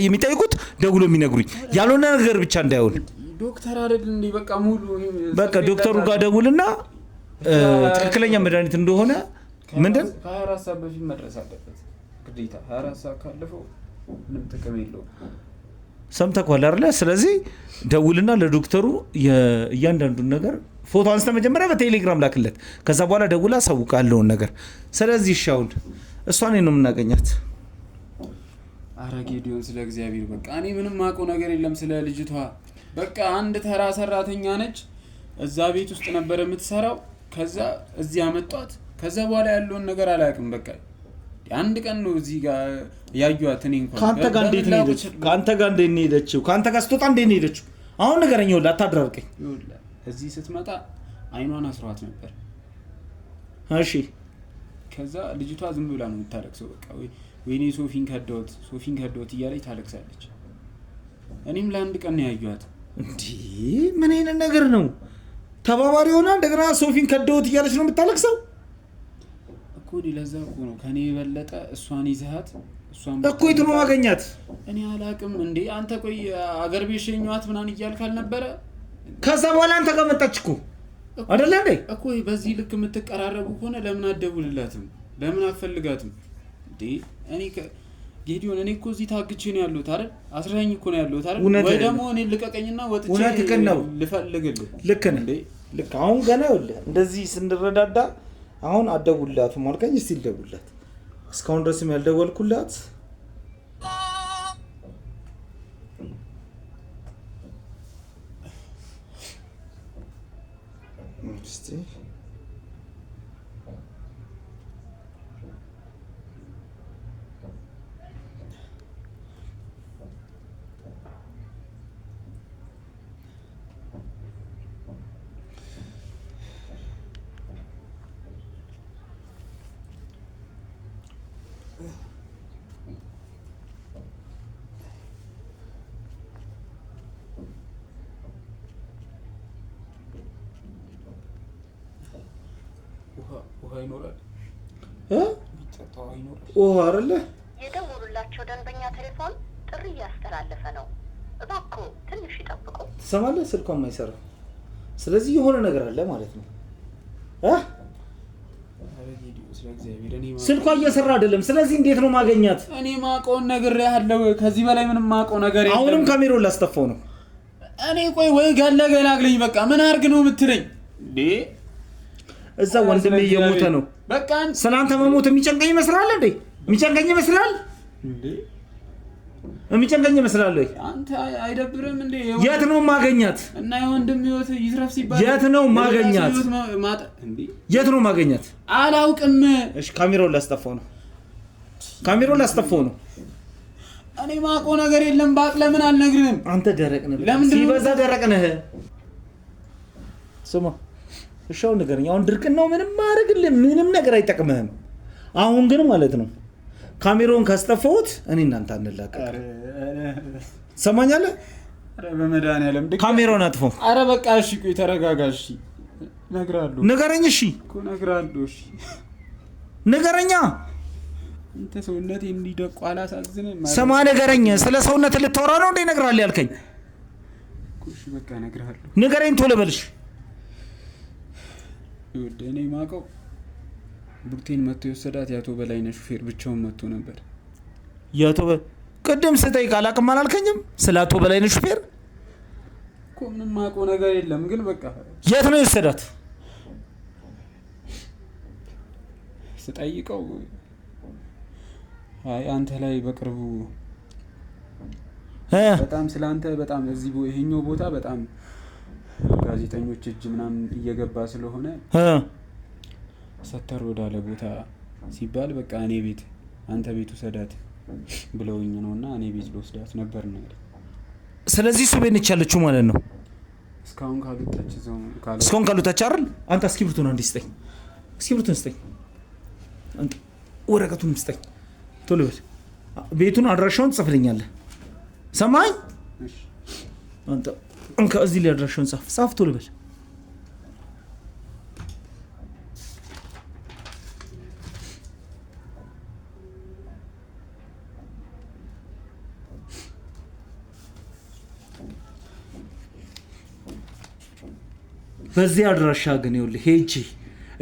የሚጠይቁት ደውሎ የሚነግሩኝ ያልሆነ ነገር ብቻ እንዳይሆን። ዶክተር አይደል እንዴ? በቃ ዶክተሩ ጋር ደውልና ትክክለኛ መድኃኒት እንደሆነ ምንድን ከ24 ሰዓት በፊት መድረስ አለበት ግዴታ። 24 ሰዓት ካለፈው ምንም ጥቅም የለውም። ሰምተኳል አይደለ? ስለዚህ ደውልና ለዶክተሩ እያንዳንዱን ነገር ፎቶ አንስተ መጀመሪያ በቴሌግራም ላክለት። ከዛ በኋላ ደውላ አሳውቃለውን ነገር። ስለዚህ ሻውን እሷን ነው የምናገኛት። አረ ጌዲዮን ስለ እግዚአብሔር በቃ እኔ ምንም ማውቀው ነገር የለም ስለ ልጅቷ። በቃ አንድ ተራ ሰራተኛ ነች። እዛ ቤት ውስጥ ነበር የምትሰራው። ከዛ እዚህ አመጣት። ከዛ በኋላ ያለውን ነገር አላውቅም። በቃ አንድ ቀን ነው እዚህ ጋር ያዩት። እኔ እንኳን ካንተ ጋር እንዴት ነው ሄደችው? ካንተ ጋር ስትወጣ እንዴት ነው ሄደችው? አሁን ንገረኝ። ይኸውልህ አታድራርቀኝ። እዚህ ስትመጣ አይኗን አስሯት ነበር። እሺ ከዛ ልጅቷ ዝም ብላ ነው የምታለቅሰው። በቃ ወይኔ ሶፊን ከደውት እያለች ታለቅሳለች። እኔም ለአንድ ቀን ነው ያዩት። እንዴ ምን አይነት ነገር ነው? ተባባሪ ሆና እንደገና ሶፊን ከደውት እያለች ነው የምታለቅሰው እኮ። ለዛ እኮ ነው ከኔ የበለጠ እሷን ይዘሃት እኮ የት ነው ማገኛት? እኔ አላቅም። እንዴ አንተ ቆይ አገር ቤት ሸኘኋት ምናምን እያልክ አልነበረ? ከዛ በኋላ አንተ ጋር መጣች እኮ አይደለ እንዴ? እኮ በዚህ ልክ የምትቀራረቡ ከሆነ ለምን አትደውልላትም? ለምን አትፈልጋትም እንዴ? እኔ ጌዲዮን እኔ እኮ እዚህ ታግቼ ነው ያለሁት አይደል? አስረኝ እኮ ነው ያለሁት አይደል? ወይ ደግሞ እኔ ልቀቀኝና ወጥቼ ልፈልግልህ። ልክ ነህ እንዴ? ልክ አሁን ገና ይኸውልህ እንደዚህ ስንረዳዳ አሁን አትደውልላትም አልከኝ። እስቲ ልደውልላት። እስካሁን ድረስም ያልደወልኩላት እስቲ ይኖራል አይደለ? የደወሉላቸው ደንበኛ ቴሌፎን ጥሪ እያስተላለፈ ነው። እባክዎ ትንሽ ይጠብቁ። ትሰማለህ? ስልኳ የማይሰራ ስለዚህ የሆነ ነገር አለ ማለት ነው። ስልኳ እየሰራ አይደለም። ስለዚህ እንዴት ነው ማገኛት? እኔ ማቆን ነገር ያለው ከዚህ በላይ ምንም ማቆ ነገር የለም። አሁንም ካሜራውን ላስተፋው ነው። እኔ ቆይ ወይ ገለገላግለኝ በቃ ምን አርግ ነው የምትለኝ እንዴ? እዛ ወንድሜ እየሞተ ነው። በቃ ስላንተ መሞት የሚጨንቀኝ ይመስላል እንዴ? የሚጨንቀኝ ይመስላል እንዴ? የሚጨንቀኝ ይመስላል ወይ? አንተ አይደብርም እንዴ? የት ነው ማገኛት? እና የወንድም ህይወት ይትረፍ ሲባል የት ነው ማገኛት? የት ነው ማገኛት? አላውቅም። እሺ ካሜራውን ላስተፋው ነው። ካሜራውን ላስተፋው ነው። እኔ ማቆ ነገር የለም። ባቅ ለምን አልነግርህም? አንተ ደረቅ ነህ። ሲበዛ ደረቅ ነህ። ስማ እሺ አሁን ንገረኝ። አሁን ድርቅን ነው ምንም ማድረግልህ ምንም ነገር አይጠቅምህም። አሁን ግን ማለት ነው ካሜራውን ካስተፋሁት እኔ እናንተ አንላቀቅ። ሰማኛለህ? አረ በመድኃኒዓለም ካሜራውን አጥፋው። አረ በቃ እሺ ቆይ ተረጋጋ። እሺ ነግራለሁ። ንገረኝ። እሺ እኮ ነግራለሁ። እሺ ንገረኛ። አንተ ሰውነቴ እንዲደቁ አላሳዝንም። ሰማ ንገረኝ። ስለ ሰውነት ልታወራ ነው እንዴ? ነግራለሁ ያልከኝ? እሺ በቃ ነግራለሁ። ንገረኝ ቶሎ በልሽ። እኔ ማቀው ቡርቴን መጥቶ የወሰዳት ያቶ በላይነህ ሹፌር ብቻውን መጥቶ ነበር። ያቶ ቅድም ስጠይቅ አላውቅም አላልከኝም? ስለ አቶ በላይነህ ሹፌር እኮ ምንም ማቀው ነገር የለም። ግን በቃ የት ነው የወሰዳት? ስጠይቀው አይ አንተ ላይ በቅርቡ በጣም ስላንተ በጣም እዚህ ይሄኛው ቦታ በጣም ጋዜጠኞች እጅ ምናምን እየገባ ስለሆነ ሰተር ወዳለ ቦታ ሲባል በቃ እኔ ቤት አንተ ቤት ወሰዳት ብለውኝ ነውና እኔ ቤት ልወስዳት ነበር ነው። ስለዚህ እሱ ቤት ነች ያለችው ማለት ነው። እስካሁን ካልወጣች እስካሁን ካልወጣች አይደል? አንተ እስክሪብቱን አንዴ ስጠኝ። እስክሪብቱን ስጠኝ። አንተ ወረቀቱን ስጠኝ። ቶሎ በል። ቤቱን አድራሻውን ጽፍልኛለህ። ሰማኝ? እሺ አንተ እንካ እዚህ ላይ አድራሻውን ጻፍ ቶሎ በል። በዚህ አድራሻ ግን ይኸውልህ ሄጂ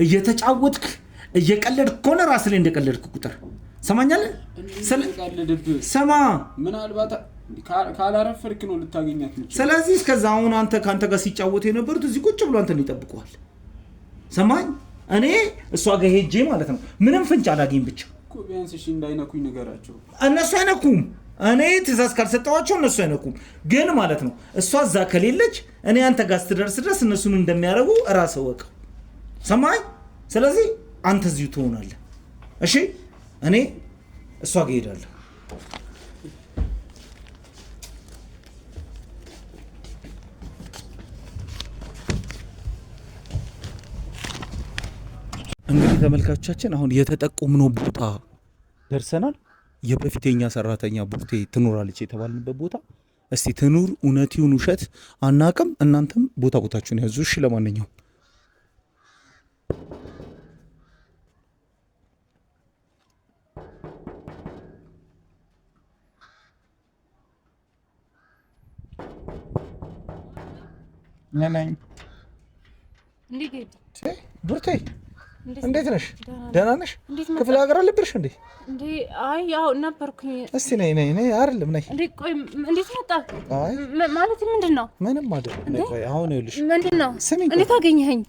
እየተጫወትክ እየቀለድክ ከሆነ ራስህ ላይ እንደቀለድክ ቁጥር ሰማኛለህ? ሰማ ምናልባት ካላረፈርክ ነው ልታገኛት ነው። ስለዚህ እስከዛ አሁን አንተ ካንተ ጋር ሲጫወቱ የነበሩት እዚህ ቁጭ ብሎ አንተን ይጠብቁዋል። ሰማኝ? እኔ እሷ ጋር ሄጄ ማለት ነው ምንም ፍንጭ አላገኝ ብቻ እኮ ቢያንስ እሺ እንዳይነኩኝ ነገራቸው። እነሱ አይነኩም። እኔ ትእዛዝ ካልሰጠዋቸው እነሱ አይነኩም። ግን ማለት ነው እሷ እዛ ከሌለች እኔ አንተ ጋር ስትደርስ ድረስ እነሱን እንደሚያደርጉ እራስህ ወቀው። ሰማኝ? ስለዚህ አንተ እዚሁ ትሆናለህ። እሺ እኔ እሷ ጋር ሄዳለሁ። እንግዲህ ተመልካቾቻችን አሁን የተጠቆምነው ቦታ ደርሰናል። የበፊተኛ ሰራተኛ ቡርቴ ትኖራለች የተባልንበት ቦታ። እስቲ ትኑር እውነት ይሁን ውሸት አናቅም። እናንተም ቦታችሁን ያዙ። እሺ ለማንኛውም ነኝ ቡርቴ እንዴት ነሽ? ደህና ነሽ? ክፍለ ሀገር አለብሽ እንዴ? እንዴ አይ ያው ነበርኩኝ። እስቲ ነይ አይደለም ነይ። እንዴ ቆይ እንዴት መጣ? አይ ማለት ምንድነው? ምንም አይደለም። ነይ ቆይ አሁን ይኸውልሽ ምንድነው? እንዴት አገኘኸኝ?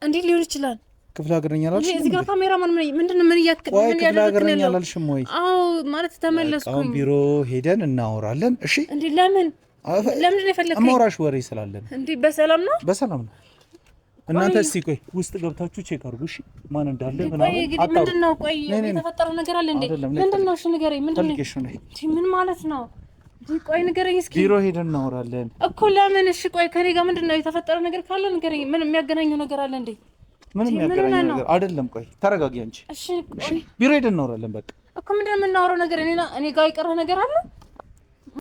እንዴት ሊሆን ይችላል? ክፍለ ሀገር ነኝ አላልሽም? እዚህ ጋር ካሜራማን ምንድነው ምን ክፍለ ሀገር ነኝ አላልሽም ወይ? አዎ ማለት ተመለስኩኝ። አሁን ቢሮ ሄደን እናወራለን። እሺ እንዴ ለምን ነው የፈለከኝ? አማራሽ ወሬ ስላለን። እንዴ በሰላም ነው? በሰላም ነው። እናንተ እስቲ ቆይ ውስጥ ገብታችሁ ቼክ አድርጉ። እሺ ማን እንዳለ ምናምን አጣሩ። ምንድነው? ቆይ የተፈጠረ ነገር አለ እንዴ? ምንድነው? እሺ ንገረኝ። ምንድነው? ምን ማለት ነው? ቆይ ንገረኝ እስኪ። ቢሮ ሄደን እናወራለን እኮ። ለምን? እሺ ቆይ ከኔ ጋር ምንድነው የተፈጠረ ነገር ካለ ንገረኝ። ምን የሚያገናኘው ነገር አለ እንዴ? ምንም የሚያገናኘው ነገር አይደለም። ቆይ ተረጋጊ አንቺ። እሺ ቢሮ ሄደን እናወራለን በቃ እኮ። ምንድነው የምናወራው ነገር? እኔ ጋር የቀረ ነገር አለ?